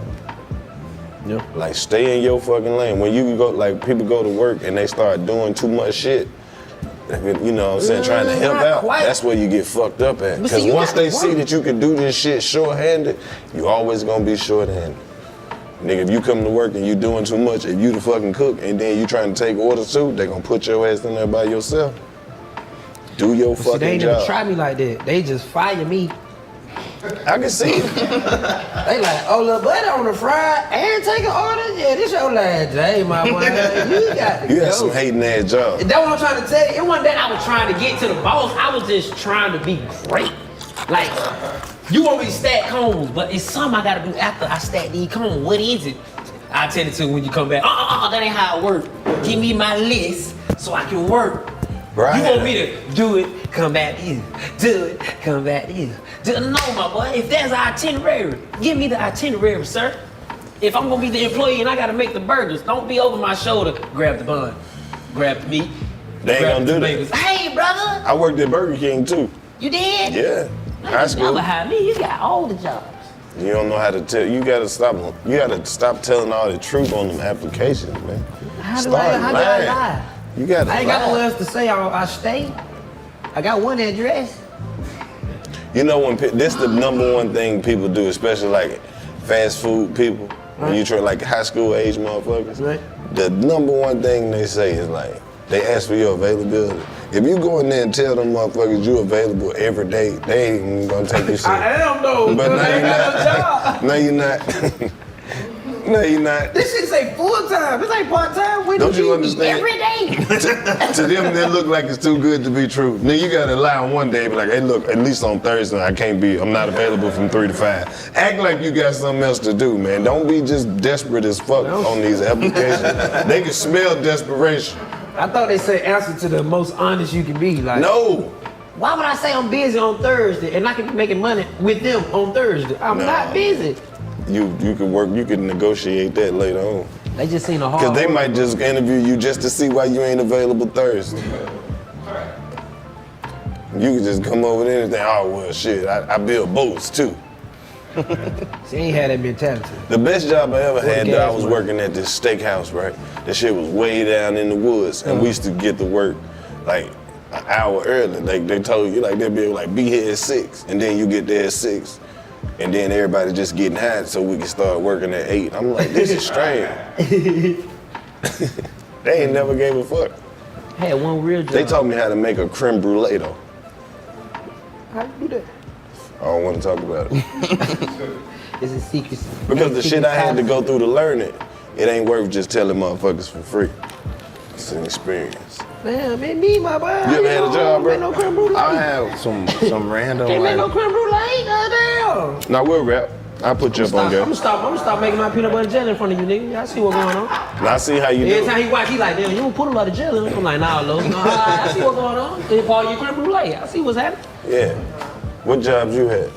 Yeah. Like, stay in your fucking lane. When you go, like, people go to work and they start doing too much shit, you know what I'm saying, trying to help Not out, quite. that's where you get fucked up at. But see, Because you once gotta they see work. that you can do this shit short-handed, you always gonna be short-handed. Nigga, if you come to work and you doing too much, if you the fucking cook and then you trying to take orders too, they gonna put your ass in there by yourself. Do your fucking job. They ain't never try me like that. They just fire me. I can see it. They like, oh, little buddy on the fry and take an order? Yeah, this your last day, my boy. You got You got some hating ass job. That's what I'm trying to tell you. It wasn't that I was trying to get to the boss. I was just trying to be great. Like, you want me to stack cones, but it's something I gotta do after I stack these cones. What is it? I'll tell it to you when you come back. That ain't how it works. Give me my list so I can work. Right. You want me to do it, come back here. Do it, come back here. No, my boy, if there's an itinerary, give me the itinerary, sir. If I'm gonna be the employee and I gotta make the burgers, don't be over my shoulder. Grab the bun, grab the meat. They ain't gonna do tomatoes. that. Hey, brother. I worked at Burger King too. You did? Yeah. High school. Never hire me. You got all the jobs. You don't know how to tell. You gotta stop telling all the truth on them applications, man. How do I lie? You gotta I ain't lie. got nowhere else to say I stay. I got one address. You know when this the number one thing people do, especially like fast food people. When you try like high school age motherfuckers, right. The number one thing they say is like they ask for your availability. If you go in there and tell them motherfuckers you available every day, they ain't even gonna take you serious. I am though. But I ain't got no job. No, you're not. No, you're not. This shit say full time. This ain't part time. Don't you understand? Every day. To them, they look like it's too good to be true. Now you gotta lie on one day, be like, hey, look, at least on Thursday, I'm not available from 3 to 5. Act like you got something else to do, man. Don't be just desperate as fuck on these applications. They can smell desperation. I thought they said answer to the most honest you can be. Like, no. Why would I say I'm busy on Thursday and I can be making money with them on Thursday? I'm not busy. You can work, you can negotiate that later on. They just seen a hard Because they might just interview you just to see why you ain't available Thursday. You can just come over there and think, oh, well, shit, I build boats too. She ain't had that mentality. The best job I ever had, I was working at this steakhouse, right? That shit was way down in the woods, and we used to get to work like an hour early. Like they told you, like they'd be like, be here at 6, and then you get there at 6. And then everybody just getting high so we can start working at 8. I'm like, this is strange. They ain't never gave a fuck. I had one real job. They taught me how to make a creme brulee though. How you do that? I don't want to talk about it. It's a secret. Because the shit I had to go through to learn it, it ain't worth just telling motherfuckers for free. It's an experience. Man, me, my boy. You ever had a job, bro? No creme brulee. I have some random. Can't make no creme brulee, goddamn. Now we'll rap. I'll put you up on I'm game. gonna stop making my peanut butter jelly in front of you, nigga. I see what's going on. Now I see how you do Every it. time he watch, he like, damn, you don't put a lot of jelly in it. I'm like, nah, Lo. I see what's going on. It's part of your creme brulee. I see what's happening. Yeah. What jobs you had?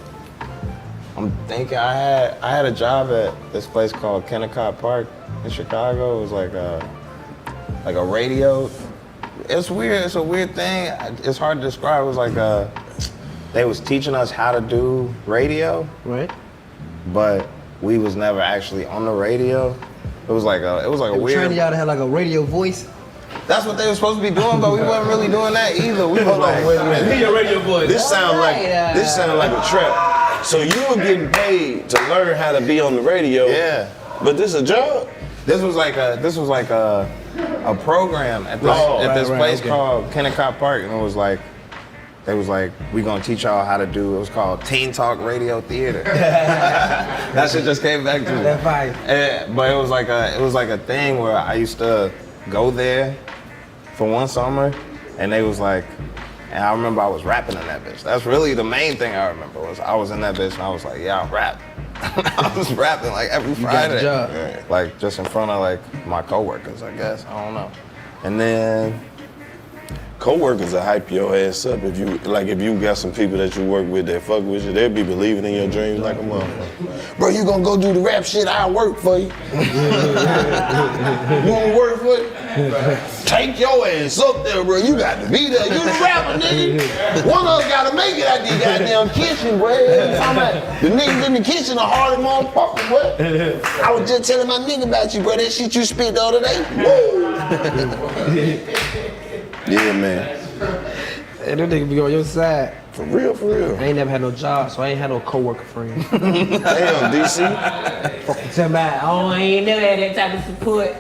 I'm thinking I had a job at this place called Kennecott Park in Chicago. It was like a radio. It's weird. It's a weird thing. It's hard to describe. It was like they was teaching us how to do radio, right? But we was never actually on the radio. It was like a They weird. training y'all to have like a radio voice. That's what they were supposed to be doing, but we wasn't really doing that either. We was like, Wait a minute. Be your radio voice. This sound like a trap. So you were getting paid to learn how to be on the radio. Yeah. But this a job? This was like a program at this place called Kennecott Park, and it was like they was like, we gonna teach y'all how to do. It was called Teen Talk Radio Theater. That shit just came back to me. That vibe. But it was like a thing where I used to go there for one summer, and they was like, and I remember I was rapping in that bitch. That's really the main thing I remember was I was in that bitch and I was like, yeah, I'll rap. I was rapping like every Friday. got the job. Like just in front of like my coworkers, I guess. I don't know. And then Co-workers will hype your ass up if you got some people that you work with that fuck with you, they'll be believing in your dreams like a motherfucker. Bro, you gonna go do the rap shit, I'll work for you. You wanna work for it? Take your ass up there, bro. You got to be there. You the rapper, nigga. One of us gotta make it out the goddamn kitchen, bro. The niggas in the kitchen are hard motherfuckers, bro. I was just telling my nigga about you, bro. That shit you spit the other day. Woo! Yeah, man. And them niggas be on your side. For real, for real. I ain't never had no job, so I ain't had no coworker friend. Damn, DC. Fucking tell me, I ain't never had that type of support.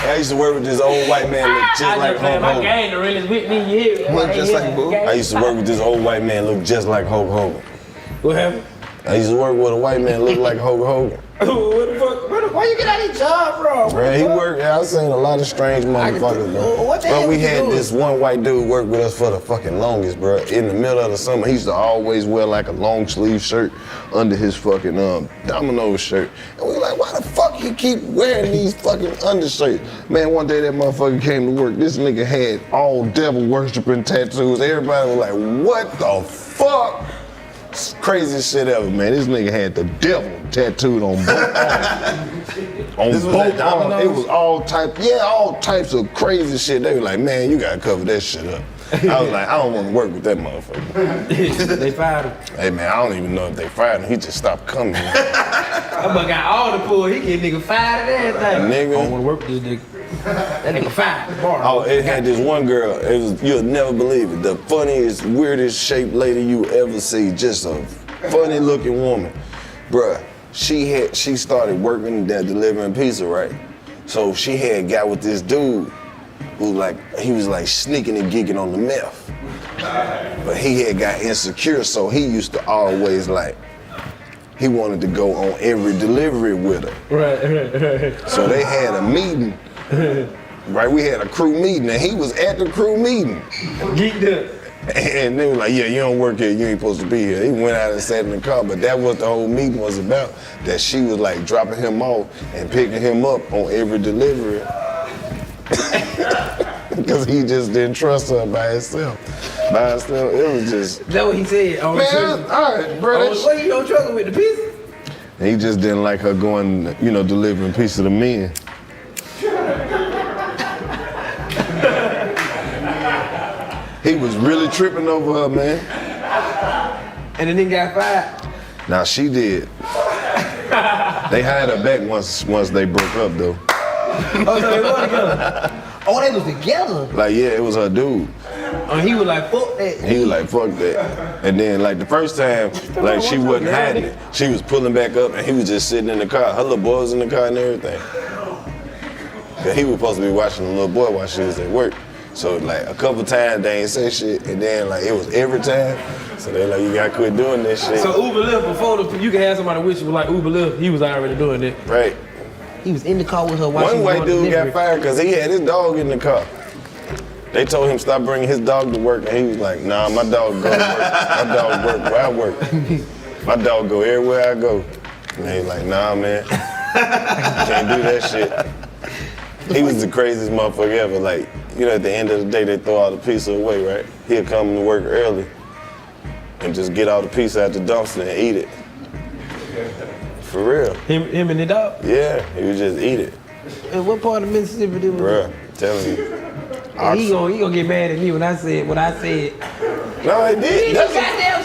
I used to work with this old white man look just like Hulk My Hogan. gang the realest with me, yeah. Look just like Boo. I used to work with this old white man look just like Hulk Hogan. What happened? I used to work with a white man look like Hulk Hogan. What the fuck? Why you get out of your job, bro? Man, he worked. Yeah, I seen a lot of strange motherfuckers, bro. What the Bro, hell we was you had doing? this one white dude work with us for the fucking longest, bro. In the middle of the summer, he used to always wear like a long sleeve shirt under his fucking Domino's shirt. And we like, why the fuck you keep wearing these fucking undershirts? Man, one day that motherfucker came to work. This nigga had all devil worshiping tattoos. Everybody was like, what the fuck? Craziest shit ever, man. This nigga had the devil tattooed on both arms. On both arms. It was all types of crazy shit. They were like, man, you gotta cover that shit up. I was like, I don't want to work with that motherfucker. They fired him. Hey man, I don't even know if they fired him. He just stopped coming. That boy got all the pull. He get nigga fired and everything. Nigga. I don't want to work with this nigga. That nigga fired. Oh, it had this one girl. You'll never believe it. The funniest, weirdest shaped lady you ever see. Just a funny looking woman, bruh. She started working there delivering pizza, right? So she had got with this dude who he was like sneaking and geeking on the meth. But he had got insecure, so he used to always he wanted to go on every delivery with her. Right. So they had a meeting. Right, we had a crew meeting, and he was at the crew meeting. Geeked up. And they were like, yeah, you don't work here, you ain't supposed to be here. He went out and sat in the car, but that was the whole meeting was about, that she was like dropping him off and picking him up on every delivery. Because he just didn't trust her by herself. It was just... That's what he said. Man, all right, bro. What you don't struggle with, the pizza? And he just didn't like her going, delivering pizza to men. He was really tripping over her, man. And the nigga got fired. Now she did. They hired her back once they broke up though. Oh, so they were together. Oh, they was together. Like, yeah, it was her dude. Oh, he was like, fuck that. He was like, fuck that. And then the first time, she wasn't hiding it. She was pulling back up and he was just sitting in the car. Her little boy was in the car and everything. But he was supposed to be watching the little boy while she was at work. So a couple times they ain't say shit, and then it was every time. So they you gotta quit doing this shit. So Uber Lyft, before you can have somebody with you with Uber Lyft, he was already doing that. Right. He was in the car with her while she One was white dude got fired because he had his dog in the car. They told him stop bringing his dog to work, and he was like, nah, my dog go to work. My dog work where I work. My dog go everywhere I go. And he was like, nah, man, can't do that shit. He was the craziest motherfucker ever. At the end of the day, they throw all the pizza away, right? He'll come to work early and just get all the pizza out the dumpster and eat it. For real. Him and the dog? Yeah, he would just eat it. And what part of Mississippi did we? Bruh, telling you. He gonna get mad at me when I said what I said. No, he did. That's a goddamn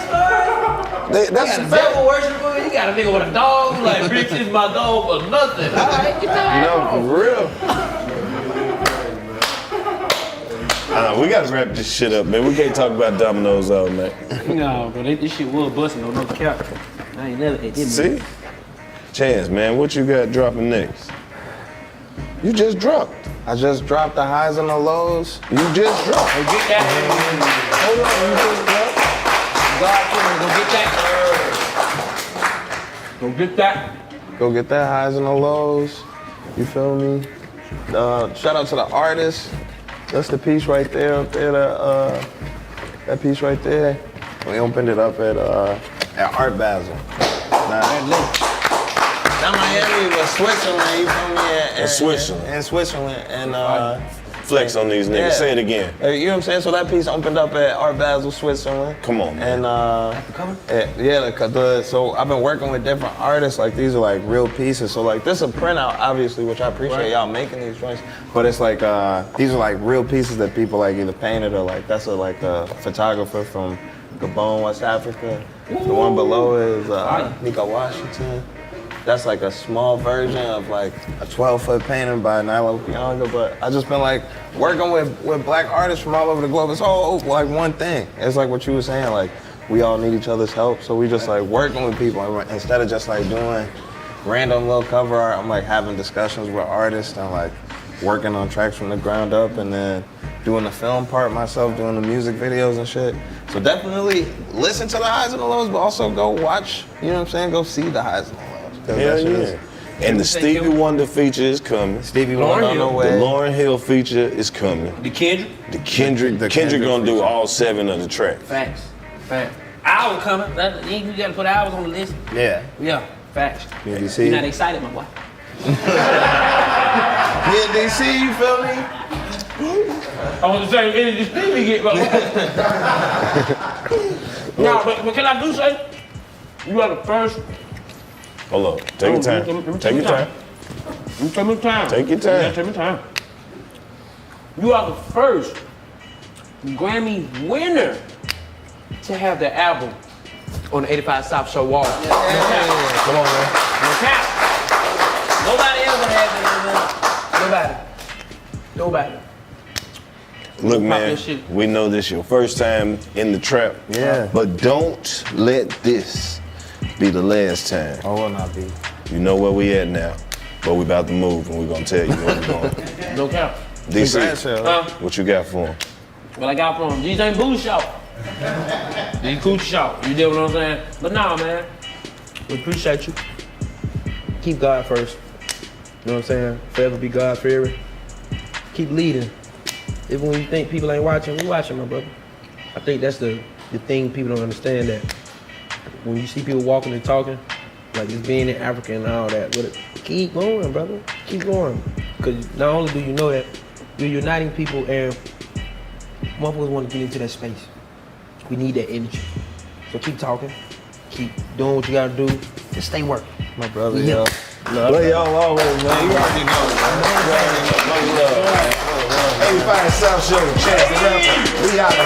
story. That's a devil worshiper. You got a nigga with a dog. Like, bitch, is my dog for nothing. All right, get that. No, for real. We gotta wrap this shit up, man. We can't talk about Domino's all night. No, but this shit was busting on no cap. I ain't never ate this. See? Chance, man, what you got dropping next? You just dropped. I just dropped the highs and the lows. You just dropped. Hey, get that. Hold on, you just dropped? God, go get that. Go get that highs and the lows. You feel me? Shout out to the artists. That's the piece right there, up there. That piece right there. We opened it up at Art Basel. Not Miami, but Switzerland. You feel me? Switzerland. And Switzerland. And flex on these niggas. Yeah. Say it again. You know what I'm saying? So that piece opened up at Art Basel, Switzerland. Come on, man. And so I've been working with different artists. These are real pieces. So this is a printout, obviously, which I appreciate y'all making these joints. But it's these are real pieces that people either painted or that's a photographer from Gabon, West Africa. The one below is Nico Washington. that's like a small version of like a 12-foot painting by Nilo Pianga. But I just been like working with black artists from all over the globe. It's all like one thing. It's like what you were saying, like we all need each other's help. So we just like working with people instead of just like doing random little cover art. I'm like having discussions with artists and like working on tracks from the ground up, and then doing the film part myself, doing the music videos and shit. So definitely listen to the highs and the lows, but also go watch, you know what I'm saying? Go see the highs and the lows. Hell yeah. And the Stevie Wonder feature is coming. Stevie Wonder on the way. The Lauryn Hill feature is coming. The Kendrick? The Kendrick gonna do all 7 of the tracks. Facts. Hours coming. You gotta put hours on the list. Yeah. Yeah, facts. Yeah, DC. You're not excited, my boy. Yeah, DC, you feel me? I want the same energy Stevie get, but no, but can I do something? You are the first. Hold on. Take your time. Take your time. Take my time. Take your time. Yeah, take my time. You are the first Grammy winner to have the album on the 85 South Show wall. Come on, man. No cap. Nobody ever had that. Nobody. Look, man, we know this your first time in the trap. Yeah. But don't let this be the last time. Oh, will not be. You know where we at now, but we about to move, and we're gonna tell you where we're going. No cap. DC, what you got for him? What I got for him? These ain't booty shop. These coochie shop. You know what I'm saying? But nah, man. We appreciate you. Keep God first. You know what I'm saying? Forever be God forever. Keep leading. Even when you think people ain't watching, we watching, my brother. I think that's the thing people don't understand, that when you see people walking and talking, like just being in Africa and all that, but keep going, brother. Keep going. Because not only do you know that, you're uniting people, and motherfuckers want to get into that space. We need that energy. So keep talking, keep doing what you gotta do, and stay working. My brother, Yeah. Love y'all always, man. You already know, man. 85 South Show, Chance the Rapper. We out of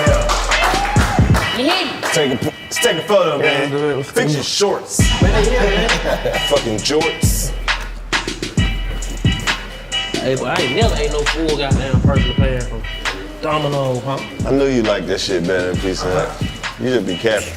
here. Take a photo, man. Fix your shorts. Fucking jorts. Hey, but I ain't never ate no full goddamn personal pan from Domino, huh? I knew you liked that shit better than Pizza Hut. You just be capping.